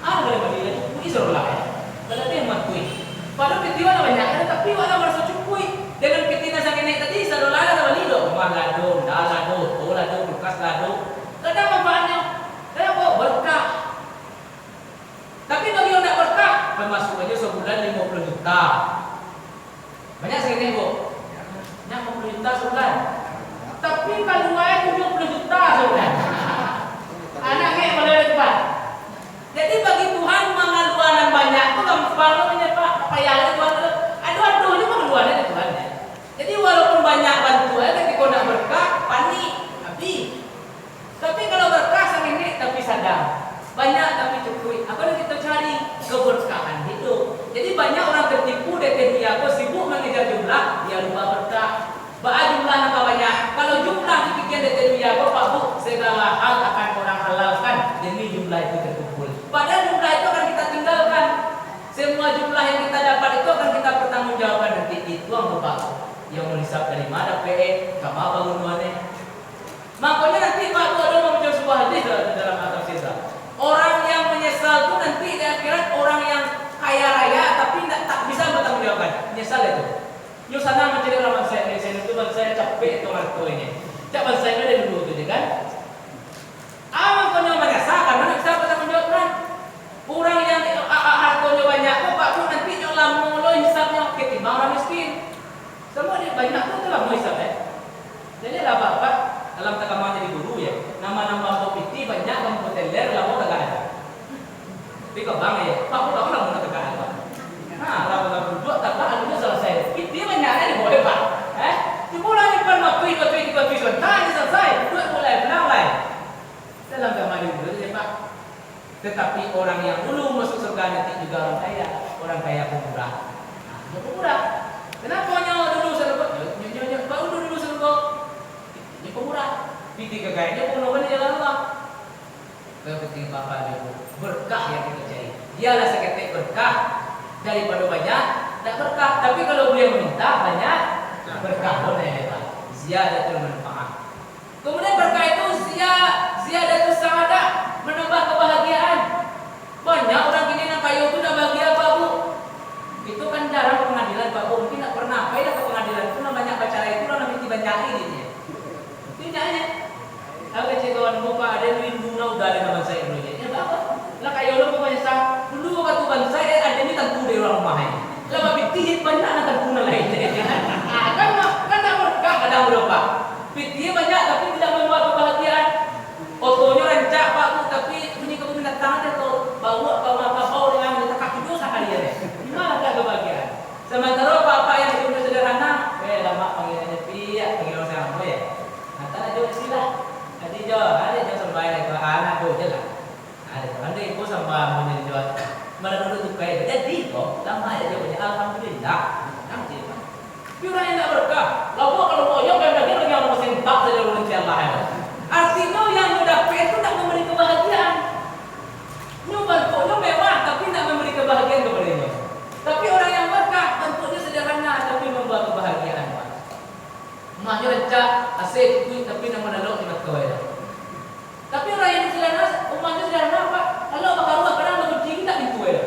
Boleh banding lagi, cukui suruh lah ya. Berarti yang makui. Padahal ketiwa banyak, tapi wala merasa cukui. Dengan ketina sakit naik tadi, sadolah ada lido, rumah lado, dah lado, oh lado, bekas lado. Kadang manfaatnya, saya kok berkah. Tapi bagi yang tak berkah, pemasukannya sebulan 50 juta. Banyak sekali Bu. Banyak 50 juta sebulan. Tapi kalau saya 70 juta sebulan. Anaknya boleh depan. Jadi bagi Tuhan mengaluan banyak itu gampang namanya Pak. Payah Tuhan itu. Aduh ini mengaluan dari Tuhan ya. Jadi walaupun banyak bantuan tapi kalau nak berkah panik habis. Tapi kalau berkah sangat tapi sadar. Banyak tapi cukup. Apa yang kita cari? Keberkahan hidup. Jadi banyak orang tertipu dari dia sibuk mengejar jumlah, dia lupa berkah. Jumlah apa banyak? Kalau jumlah dipikir dari dia Pak Bu, segala hal akan orang halalkan demi jumlah itu terkumpul. Padahal jumlah itu akan kita tinggalkan. Semua jumlah yang kita dapat itu akan kita pertanggungjawabkan nanti. Itu yang lupa. Yang menisap dari mana PE, kama bangunannya. Makanya nanti Pak Bu ada membaca sebuah hadis dalam At-Tafsir. Orang yang menyesal itu nanti di akhirat orang yang kaya raya tapi tak bisa bertanggung jawabkan. Menyesal itu. Yuk sana mencari orang saya itu saya capek itu harta ini. Cak saya dari dulu tu kan. Makanya menyesal karena tak bisa bertanggung jawabkan. Orang yang hartanya banyak kok Pak Bu nanti nyolam mulu hisapnya ketimbang orang miskin. Semua dia banyak tu lah mau hisap ya. Jadi lah Pak dalam tekaman jadi guru ya. Nama-nama piti banyak kamu teler lah mau tak ada. Tapi kau bang ya, Pak Bu tak mau tak ada. Nah, lalu dua tak alunya selesai. Piti banyaknya di boleh Pak. Dimulai depan waktu tanya selesai. Dua mulai benar lain. Dalam tekaman di guru ya Pak. Tetapi orang yang dulu masuk surga nanti juga orang kaya. Orang kaya pemurah. Nah, pemurah. Kenapa nyawa dulu surga? Nyonya Pak dulu surga. Ini pemurah. Piti kekayanya pun orang di jalan Allah. Kepenting Bapak Ibu berkah yang kita cari. Dialah seketik berkah daripada banyak tak berkah. Tapi kalau beliau meminta banyak berkah boleh Pak. Ziyadatul manfaat. Kemudian berkah itu ziyadatul sa'adah, menambah kebahagiaan. Banyak orang gini yang kaya itu tak bahagia Pak Bu. Itu kan jarang ke pengadilan Pak Bu. Mungkin tak pernah. Kaya ke pengadilan itu namanya pacara itu namanya dibanyakin ini. Tinjanya. Aku cek kawan bapak ada lindung udah ada nama saya dulu ya. Apa? Lah kayak orang bapaknya sah dulu waktu bangsa ada ini tentu dari orang rumah ini. Lah bapak pitih banyak anak tentu lain. Kan tak berkah kadang berapa. Pitih banyak tapi tidak membawa kebahagiaan. Otonya rancak Pak Bu tapi bunyi kamu minta tangan atau bawa dengan minta kaki dosa kali ya. Gimana tak kebahagiaan? Sementara bapak yang hidup sederhana, lama panggilannya piak, panggil orang saya ya. Nah, tak ada istilah. Ada sampai lagi anak tu je lah. Ada ibu sampai menjadi jual. Mana dulu tu kaya jadi kok. Lama aja punya alhamdulillah. Nanti. Tapi orang yang tak berkah. Lalu kalau mau yang lagi orang masih tak saja orang Allah ya. Artinya yang mudah itu tak memberi kebahagiaan. Nyumbang kok mewah tapi tak memberi kebahagiaan kepadanya. Tapi orang yang berkah bentuknya sederhana tapi membawa kebahagiaan. Mahnya rencak asyik kuih tapi nama nalok di mata. Tapi orang yang sederhana, umatnya sederhana Pak. Kalau bakal kadang mengunci tak pintu ya.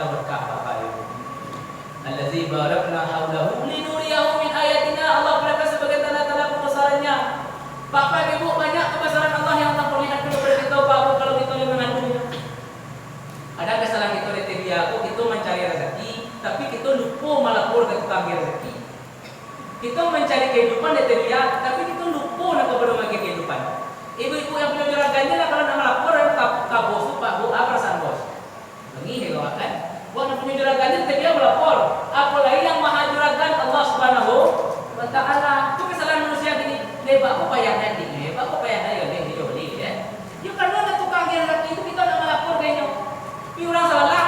kita berkah Bapak Ibu. Allazi barakna haulahu linuriyahu min ayatina. Allah berikan sebagai tanda-tanda kebesarannya. Bapak Ibu, banyak kebesaran Allah yang Allah perlihatkan kepada kita Bapak kalau kita mengandungnya. Ada kesalahan kita di TV aku, kita mencari rezeki, tapi kita lupa melapor ke tukang rezeki. Kita mencari kehidupan di TV, tapi kita lupa nak kepada kehidupan. Ibu-ibu yang punya juragannya lah kalau nak melapor ke bos tu Pak Bu, apa perasaan bos? Lagi hebat kan? Buat nak punya juragannya dia melapor. Apalagi yang maha juragan Allah Subhanahu wa Ta'ala. Itu kesalahan manusia gini. Lebar apa payah nanti? Lebar apa payah nanti? Lebar dia beli ya. Ya karena ada tukang rezeki itu kita nak melapor kayaknya. Tapi orang salah.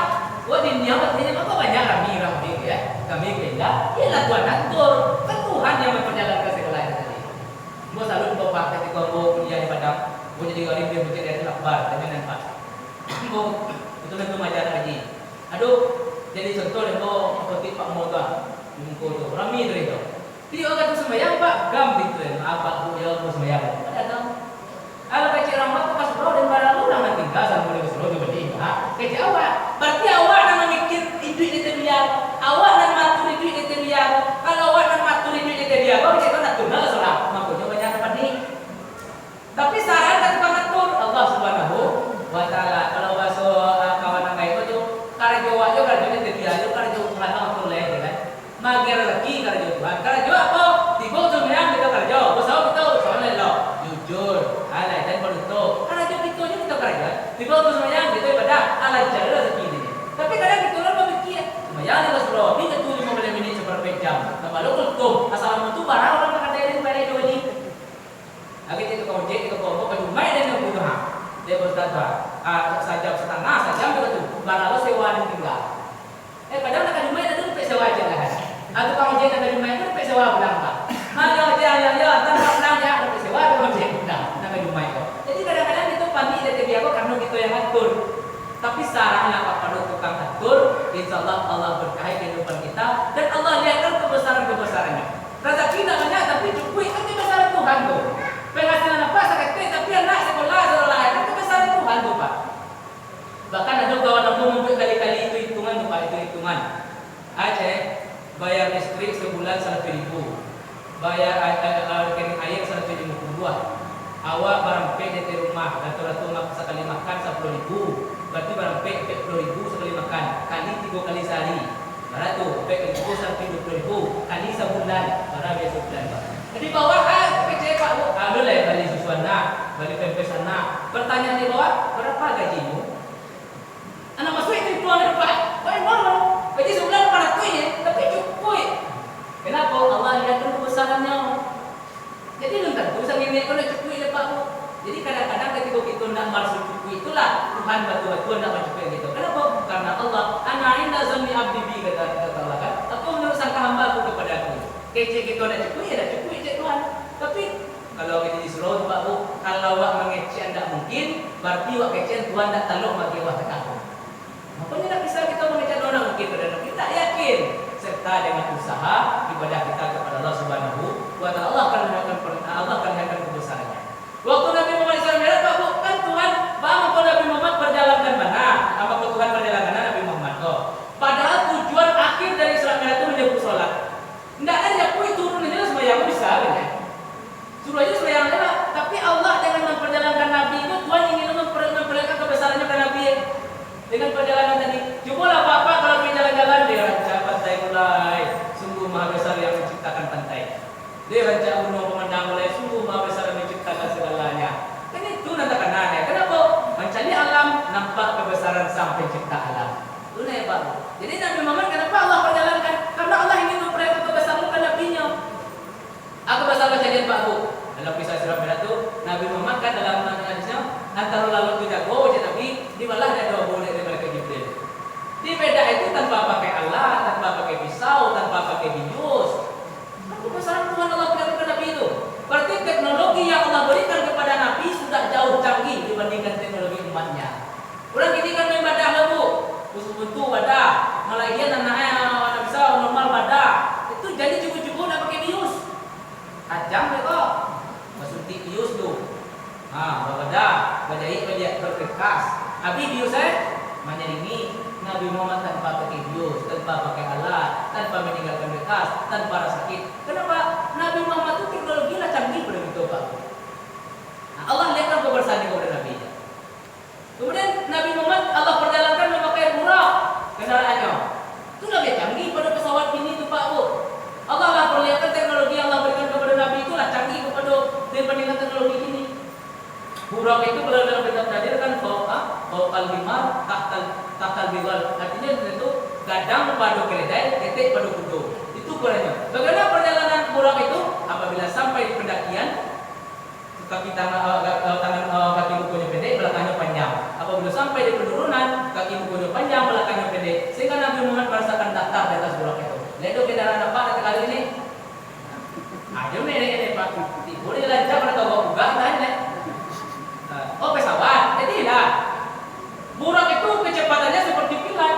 Buat dia apa banyak kami orang dia ya. Kami beda. Ialah Tuhan atur. Kan Tuhan yang memperjalankan segala itu tadi. Gua selalu bapak ketika gua kuliah di Padang, gua jadi orang dia bercerita dari akbar dengan nampak. Gua itu lagi mengajar lagi. Aduh, jadi contoh lego seperti Pak Moga, mungko tu rami tu itu. Dia kata sembahyang Pak, gam gitu. Apa bu ya mau sembahyang? Ada tahu? Kalau kecil ramah tu pas bro dan barang lu nak tinggal sama boleh suruh tu beli. Kecil awak, berarti awak nak mikir hidup di tembiar. Awak nak matur hidup di tembiar. Kalau awak nak matur hidup di tembiar, kau kita nak tunda solat. Makanya banyak dapat ni. Tapi saran kata pengatur Allah Subhanahu wa Ta'ala. Kalau bahasa kawan angai itu karena Jawa juga karena dia itu karena Jawa Tuhan orang boleh kan. Mager lagi karena Jawa Tuhan. Karena Jawa apa? Tiba sebenarnya kita kerja. Besar kita soalnya lo jujur, alai dan beruntung. Karena Jawa itu aja kita kerja. Tiba sebenarnya kita ibadah alai cara rezeki ini. Tapi kadang kita orang berfikir, sebenarnya ni bro, ni tu 15 minit seberapa jam. Kalau kalau asal itu barang orang akan dari pada Jawa ini. Agak itu kau cek itu kau kau cuma ada yang butuh hang. Dia berkata, sajam setengah, sajam begitu. Barang lo sewa dan tinggal. Padahal nak cuma itu tu sewa aja lah. Atau kau cek nak cuma itu sewa bulan tak. Mana ya, tanpa bulan ya, sewa tu cek bulan. Nak cuma itu. Jadi kadang-kadang itu pandi dari dia kau karena kita yang atur. Tapi sarannya apa pada tukang atur, insyaallah Allah berkahi kehidupan kita dan Allah lihatkan kebesaran-kebesarannya. Rezeki tak banyak tapi cukup kan kebesaran Tuhan tu. Penghasilan apa sakit tapi anak sekolah lain itu kebesaran Tuhan tu Pak. Bahkan ada kawan aku membuat kali-kali itu hitungan tu Pak, itu hitungan. Aceh bayar listrik sebulan 100.000, bayar air 150 buah. Awak barang pek di rumah, rata-rata sekali makan 10.000, berarti barang pek 40.000 sekali makan, kali 3 kali sehari. Berarti pek itu 120.000 kali sebulan, berapa biasa bulan Pak. Jadi bawah kecil Pak, lu lah balik susu anak, balik pempes anak. Pertanyaan di bawah, berapa gajimu? Anak masuk itu tuan Pak, kau yang mana? Gaji sebulan 400 ya, tapi cukup. Kenapa? Allah lihatkan kebesarannya. Jadi lu tentu sangat ini kalau cukup ya Pak. Jadi kadang-kadang ketika kita nak masuk cukup itulah Tuhan batu-batu nak cukup gitu. Kenapa? Karena Allah, ana inda zanni abdi bi kata Allah kan. Aku menurut sangka hamba-Ku kepada aku. Kecil kita nak cukup ya dah cukup je Tuhan. Tapi kalau kita disuruh Pak Bu, kalau awak mengecek anda mungkin, berarti awak kecil Tuhan tak tolong bagi awak tekak. Makanya tak bisa kita mengecek orang mungkin kerana kita yakin serta dengan usaha ibadah kita kepada Allah Subhanahu wa Ta'ala Allah akan lihatkan kebesarannya. Waktu Nabi Muhammad SAW Pak Bu, kan Tuhan bangko Nabi Muhammad perjalankan mana? Apa Tuhan perjalanan Nabi Muhammad kok? Padahal tujuan akhir dari Isra Mi'raj itu menyebut sholat. Tidak ada yang turun aja sembahyang bisa kan? Suruh aja sembahyang aja. Tapi Allah dengan memperjalankan Nabi itu Tuhan ingin memperlihatkan kebesarannya ke Nabi dengan perjalanan tadi. Cobalah Bapak kalau pergi jalan-jalan di rancang pantai mulai, sungguh maha besar yang menciptakan pantai. Dia rancang gunung pemandang mulai, sungguh maha besar yang menciptakan segalanya. Kan itu nanti kenanya. Kenapa? Mencari alam nampak kebesaran sang pencipta alam. Itu ya Pak. Jadi Nabi Muhammad kenapa Allah perjalankan? Karena Allah ingin memperlihatkan kebesaran ke Nabi-Nya. Aku bersama kejadian Pak Bu. Dalam kisah Isra Mi'raj itu Nabi Muhammad kan dalam hadisnya antara lalu tu jago je Nabi di malah ada 2 boleh dari malaikat Jibril. Di beda itu tanpa pakai alat, tanpa pakai pisau, tanpa pakai bius. Aku kebesaran Tuhan Allah berikan kepada Nabi itu. Berarti teknologi yang Allah berikan kepada Nabi sudah jauh canggih dibandingkan teknologi umatnya. Orang ini kan ibadah lah Bu, khusus bentuk badah, malah dia tanahnya bisa normal badah. Itu jadi cukup-cukup nak pakai bius. Tajam deh kok. Maksudnya bius tu. Badah, bajai bajai berkertas. Abi bius mana ini Nabi Muhammad tanpa menyembah pakai alat, tanpa meninggalkan bekas, tanpa rasa sakit. Kenapa? Nabi Muhammad itu teknologi lah canggih pada itu Pak. Nah, Allah lihatkan kebersamaan kepada Nabi. Kemudian Nabi Muhammad Allah perjalankan memakai burak kendaraannya. Itu lebih canggih pada pesawat ini tuh Pak Bu. Allah lah perlihatkan teknologi yang Allah berikan kepada Nabi itulah canggih kepada dibandingkan teknologi ini. Burak itu kalau dalam kitab Nadir kan fauqal himar tahtal biwal. Artinya itu gadang pada keledai, ketek pada kudu. Itu kurangnya. Bagaimana perjalanan burak itu? Apabila sampai di pendakian, kaki bukunya pendek, belakangnya panjang. Apabila sampai di penurunan, kaki bukunya panjang, belakangnya pendek. Sehingga Nabi Muhammad merasakan datar di atas burak itu. Lihat kendaraan apa nanti kali ini? Ada ini Pak. Boleh lancar pada kau buka tanya. Oh pesawat, jadi lah. Burak itu kecepatannya seperti kilat.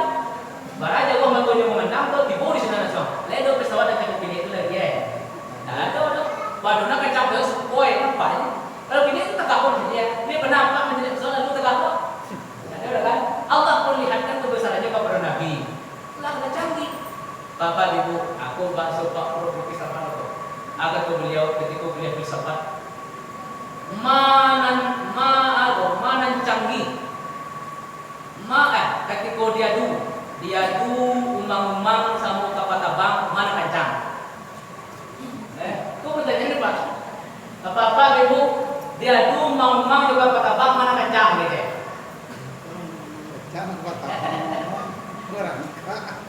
Baraja gua mengonya memandang tuh tiba di sana langsung. Lihat pesawat yang cukup ini itu lagi ya. Nah ada. Waduh nak kencang terus, boy apa ini? Kalau gini itu tegakun dia. Dia kenapa menjadi pesawat lalu tegakun? Ada kan? Allah perlihatkan kebesarannya kepada Nabi. Lah kita canggih. Bapak Ibu, aku bakso Pak Prof filsafat itu. Agar beliau ketika beliau filsafat mana canggih. Ketika dia umang-umang sama kapatabang mana kencang. Itu pertanyaan ini Pak. Apa Ibu, dia umang-umang juga kapatabang mana kencang gitu.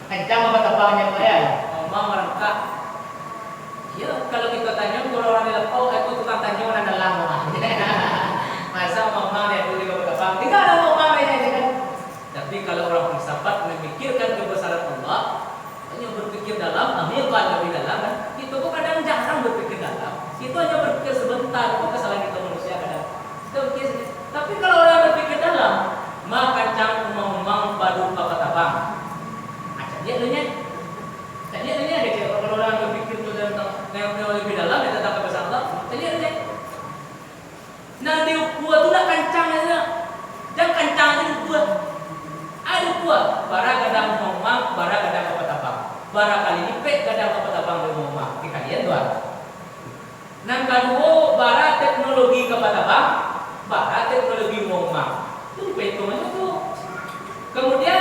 Kencang kapatabangnya Pak ya. Umang merangkak. Ya kalau kita tanya kalau orang di Lepau, aku tukang tanya orang dalam masa umang dia dulu juga kapatabang. Tidak ada umang ini kan. Tapi kalau orang filsafat memikirkan kebesaran Allah, hanya berpikir dalam, amilkan lebih dalam kan? Itu kok kadang jarang berpikir dalam. Itu hanya berpikir sebentar, itu kesalahan kita manusia kadang. Kita berpikir. Tapi kalau orang berpikir dalam, maka cang umang-umang padu kapatabang. Jadi adanya ada cewek kalau orang berpikir itu tentang yang lebih dalam ya tentang kebesaran Allah. Jadi adanya. Nanti buat tu nak kancang aja, jangan kancang aja buat. Ada buat. Bara gadang umang, bara gadang kapatabang. Bara kali nipet gadang kapatabang di umang. Kalian dua. Nang kedua bara teknologi kapatabang, bara teknologi umang. Itu betul macam tu. Kemudian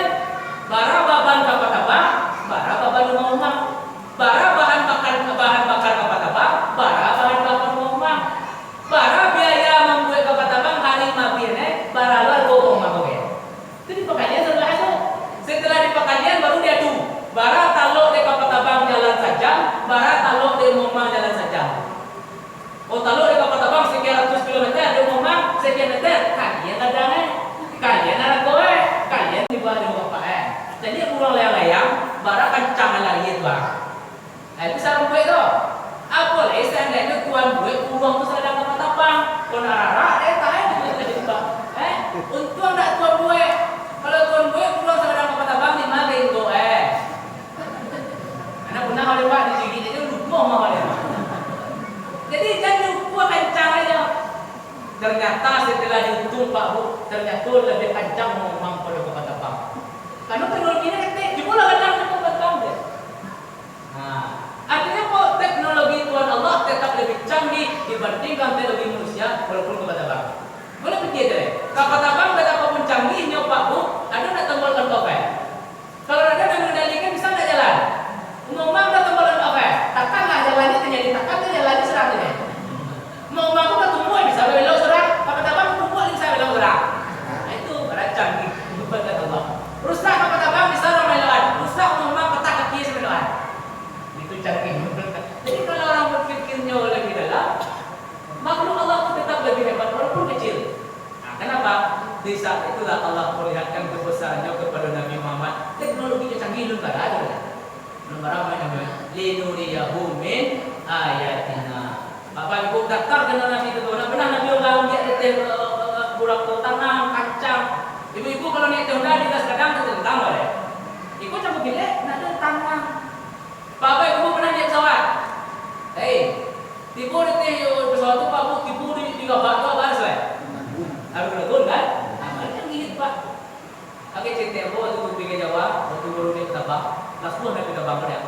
bara baban kapatabang, bara baban umang. Bara bahan bakar kapatabang, bara bahan bakar umang. Bara biaya membuat kapatabang hari mabirnya, bara luar umang oke. Itu di Pekalian setelah itu. Setelah di Pekalian baru dia tu. Bara talok di kapatabang jalan saja, bara talok di umang jalan saja. Oh talok di kapatabang sekian ratus kilometer, di umang sekian meter. Kalian ada kalian ada kowe, kalian di bawah di bapak Jadi pulang layang-layang, bara kencang lagi bang. Itu sarung gue tu. Apa lagi seandainya tuan gue uang tu sedang kapatabang, kon arah tahan itu bang. Untung tak tuan gue. Kalau tuan gue uang sedang kapatabang di mana itu Anak pernah oleh pak di sini itu lupa mau oleh pak. Jadi jangan lupa kencang aja. Ternyata setelah dihitung Pak Bu, ternyata lebih kencang ngomong pada kapatabang. Karena teknologinya ketik, dimulai kencang kapatabang deh. Nah, artinya kok teknologi Tuhan Allah tetap lebih canggih dibandingkan teknologi manusia walaupun kapatabang. Boleh pikir deh, kapatabang betapapun canggihnya Pak Bu, ada nak tombol on off Kalau ada yang mengendalikan bisa nggak jalan? Umum-umum ada tombol on off Takkanlah jalannya terjadi takkan dia jalannya serang deh. Umum-umum aku ketemu bisa belok serang, kapatabang ketemu bisa belok serang. Nah itu berat canggih kepada Allah. Rusak kapatabang bisa ramai lewat, rusak umum-umum petak kaki sebelah. Itu canggih. Jadi kalau orang berpikirnya lebih dalam, makhluk Allah itu tetap lebih hebat walaupun kecil. Nah, kenapa? Di saat itulah Allah perlihatkan kebesarannya kepada Nabi Muhammad. Teknologinya canggih belum ada. Belum ramai namanya. Linuriyahu min ayatina. Bapak Ibu daftar dengan Nabi itu. Benar Nabi orang dia burak tanam kacang. Ibu-ibu kalau naik tenda di atas kadang tertentang boleh. Ikut coba bilik, nak tanam. Bapak Ibu pernah naik pesawat? Tipu di pesawat itu Pak Bu, tipu di gabak itu apa sih? Harus betul kan? Amalnya gini Pak. Oke cerita Bu waktu pergi ke Jawa, waktu baru naik kapal, buah nak kita bangun ya.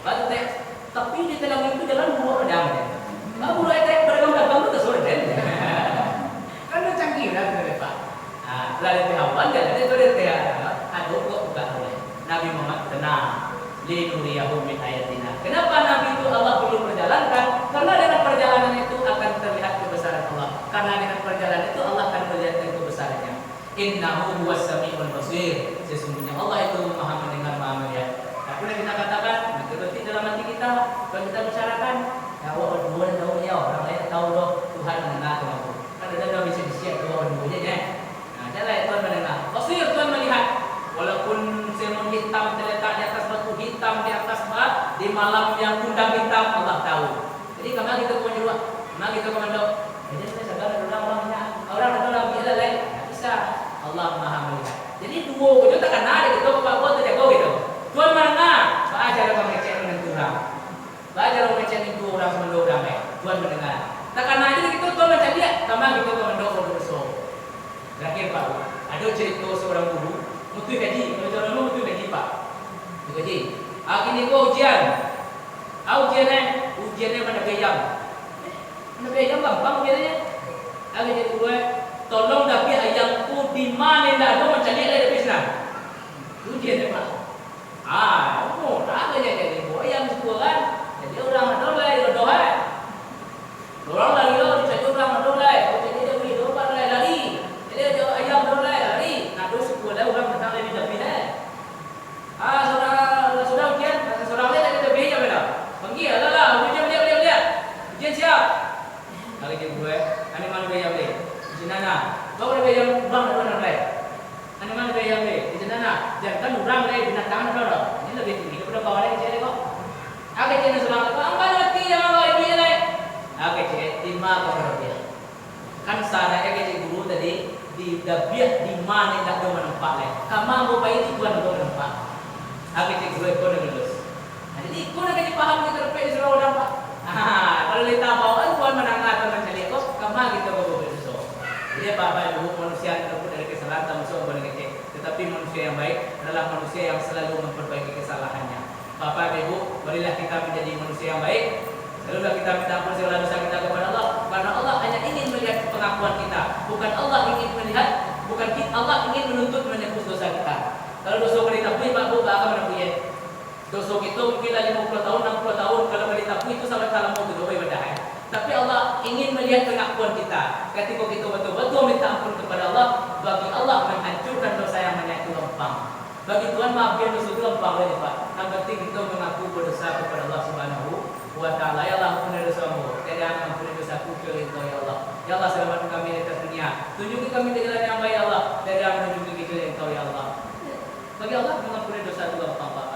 Baru teh, tapi di dalam itu jalan buah ada ya. Kalau buah teh beragam-agam itu sudah deh. Kan canggih lah kita Pak. Ah, lalu teh awan dan itu teh aduh kok bukan boleh. Nabi Muhammad tenang. Linuriyahum min ayatina. Kenapa Nabi itu Allah perlu perjalankan? Karena dengan perjalanan itu akan terlihat kebesaran Allah. Karena dengan perjalanan itu Allah akan melihat kebesarannya. Innahu huwas samiul basir. Sesungguhnya Allah itu Maha mendengar, Maha melihat. Apa yang kita katakan, berarti dalam hati kita, kalau kita bicarakan, ya Allah berdua dan tahu ya, orang lain tahu loh Tuhan mendengar aku. Kan ada bisa disiap dua berdua ya. Nah, jalan Tuhan mendengar. Basir Tuhan melihat. Walaupun semen hitam terletak di atas batu hitam, di atas batu, di malam yang undang hitam, Allah tahu. Jadi kemana kita punya dua, kemana kita komando. Jadi saya sadar orang ada biasa lain, tidak bisa. Allah Maha melihat. Jadi dua kita takkan ada gitu, Pak buat terjaga gitu. Tuhan mana? Belajar mengecek dengan Tuhan. Belajar mengecek itu orang semua ramai. Tuhan mendengar. Takkan ada gitu Tuhan macam dia, kemana kita komando berdoa. Terakhir Pak, ada cerita seorang guru. Mutu gaji, kalau orang lu mutu gaji Pak. Mutu gaji. Ini gua ujian. Ujiannya mana bejam? Mana bejam bang ujiannya? Jadi gue tolong tapi ayamku di mana dah ada macam ni ada bisna. Ujiannya Pak. Mudah aja jadi gua ayam sekolah. Jadi orang ada lah doa. Orang lari lo jadi orang ada lah. Jadi dia beri doa lari. Jadi ayam ada lari. Nah terus sekolah orang datang lagi tapi sudah ujian, seorang lain tadi lebih jam berapa? Panggil, lah, ujian lihat. Ujian siap. Kali gue, ani mana bayar deh? Di sana, kau ada bayar bang ada orang lain. Ani mana bayar deh? Di sana, jangan orang lain binatang ada orang. Ini lebih tinggi daripada kawan lain cewek kok. Agak cewek seorang, angkat lagi yang kau ibu yang lain. Agak cewek, 5 kau dia. Kan saranya kayak guru tadi di dabiah di mana tak ada menempat lain. Kamu mau bayi itu Tuhan ada menempat. Aku cek gue kau nak lulus. Jadi kau nak jadi paham kita terpilih suruh orang Pak. Kalau kita bawa Tuhan menangkat teman cari kau, kamu kita bawa berdosa. Jadi apa ibu manusia terpilih dari kesalahan tak musuh boleh kecek. Tetapi manusia yang baik adalah manusia yang selalu memperbaiki kesalahannya. Bapak ibu, marilah kita menjadi manusia yang baik. Lalulah kita minta ampun segala dosa kita kepada Allah. Karena Allah hanya ingin melihat pengakuan kita, bukan Allah ingin melihat, bukan Allah ingin menuntut menebus dosa kita. Kalau dosa kali takui Pak Bu akan menakui. Dosa itu mungkin 50 tahun, 60 tahun kalau kali takui itu sampai salam mau doa ibadah. Tapi Allah ingin melihat pengakuan kita. Ketika kita betul-betul minta ampun kepada Allah, bagi Allah menghancurkan dosa yang hanya itu gampang. Bagi Tuhan maafkan dosa itu gampang saja Pak. Yang penting kita mengaku berdosa kepada Allah Subhanahu wa Ta'ala. Ya Allah ampuni dosamu. Tiada ampuni dosaku kecuali Engkau ya Allah. Ya Allah selamatkan kami di atas dunia. Tunjuki kami di jalan yang baik ya Allah. Tiada menunjuki kecuali Engkau ya Allah. Bagi Allah mengampuni dosa itu gampang Pak.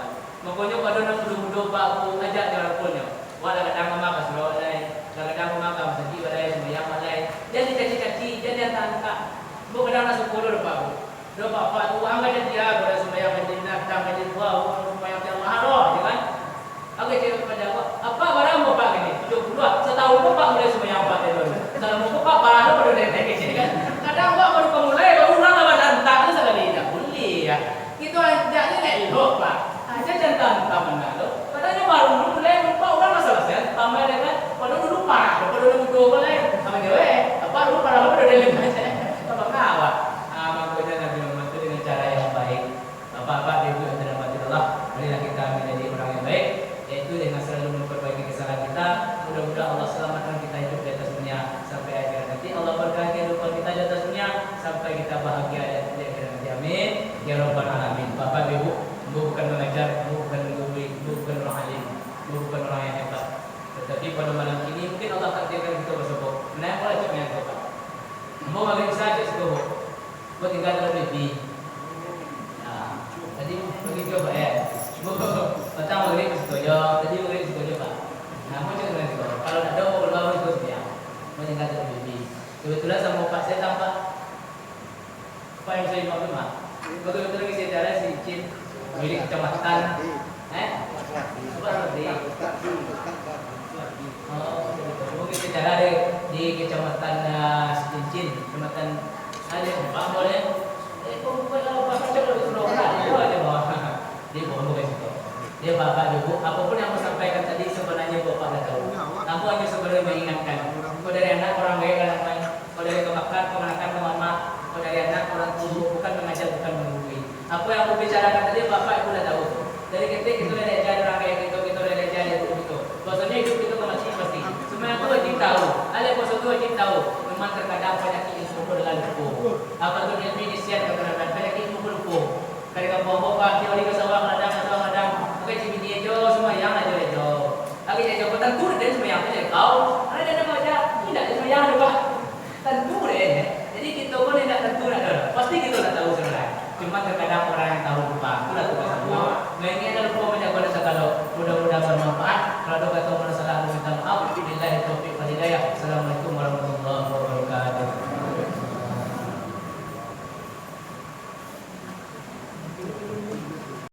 Makanya pada nak muda-muda Pak aku ajak dia orang punya. Walau kadang makan surau lain, kadang makan masjid lain, sembahyang lain. Jadi caci-caci, jadi antara. Bu kadang nak sepuluh Pak Bu. Doa Pak tu angkat dia pada sembahyang masjid datang masjid wow sembahyang yang mahal kan. Aku cakap kepada apa barang Bapak ini? 72 setahun Bapak mulai sembahyang Pak itu. Kalau mau Pak parah pada nenek sini kan. Kadang Pak baru pemulai baru orang lewat antak tu sekali tak boleh ya. Itu ajaknya nak elok Pak. Aja jantan taman lalu. Katanya baru dulu mulai Pak orang masalah saya. Tambah dengan pada dulu parah, pada dulu dua mulai sama dia. Apa dulu parah pada dia lima saya. Apa ngawak? Makanya Nabi Muhammad itu dengan cara yang baik. Bapak-bapak ibu yang dirahmati Allah, marilah kita menjadi orang yang baik, yaitu dengan selalu memperbaiki kesalahan kita. Mudah-mudahan Allah selamatkan kita hidup di atas dunia sampai akhir nanti. Allah berkahi kehidupan kita di atas dunia sampai kita bahagia di akhir nanti. Amin. Ya Rabbal Alamin. Bapak ibu, bukan mengajar, bukan menggurui, bukan orang alim, bukan orang yang hebat. Tetapi pada malam ini mungkin Allah takdirkan kita bersama. Kenapa boleh cakap yang Bapak? Mau bagi saja sekolah. Kau tinggal dalam lebih. Tadi bagi coba ya. Petang bagi sekolah. Tadi bagi sekolah Pak. Mau cakap dengan sekolah. Kalau ada mau berbawa itu dia. Mau tinggal dalam lebih. Kebetulan sama Pak saya tampak. Pak yang saya maklum Pak. Betul-betul lagi saya jalan si Cin. Milik kecamatan. Apa lagi? Mungkin kita jalan di kecamatan Cincin, kecamatan ada Pak boleh. Kok bukan kalau Pak cakap sudah orang itu aja bawa. Dia bawa bukan situ. deh sembahyang aja kau. Ada yang baca tidak sembahyang juga. Tentu deh. Jadi kita pun tidak tentu ada. Pasti kita tidak tahu sebenarnya. Cuma terkadang orang yang tahu lupa, itu lah tugas semua. Mengenai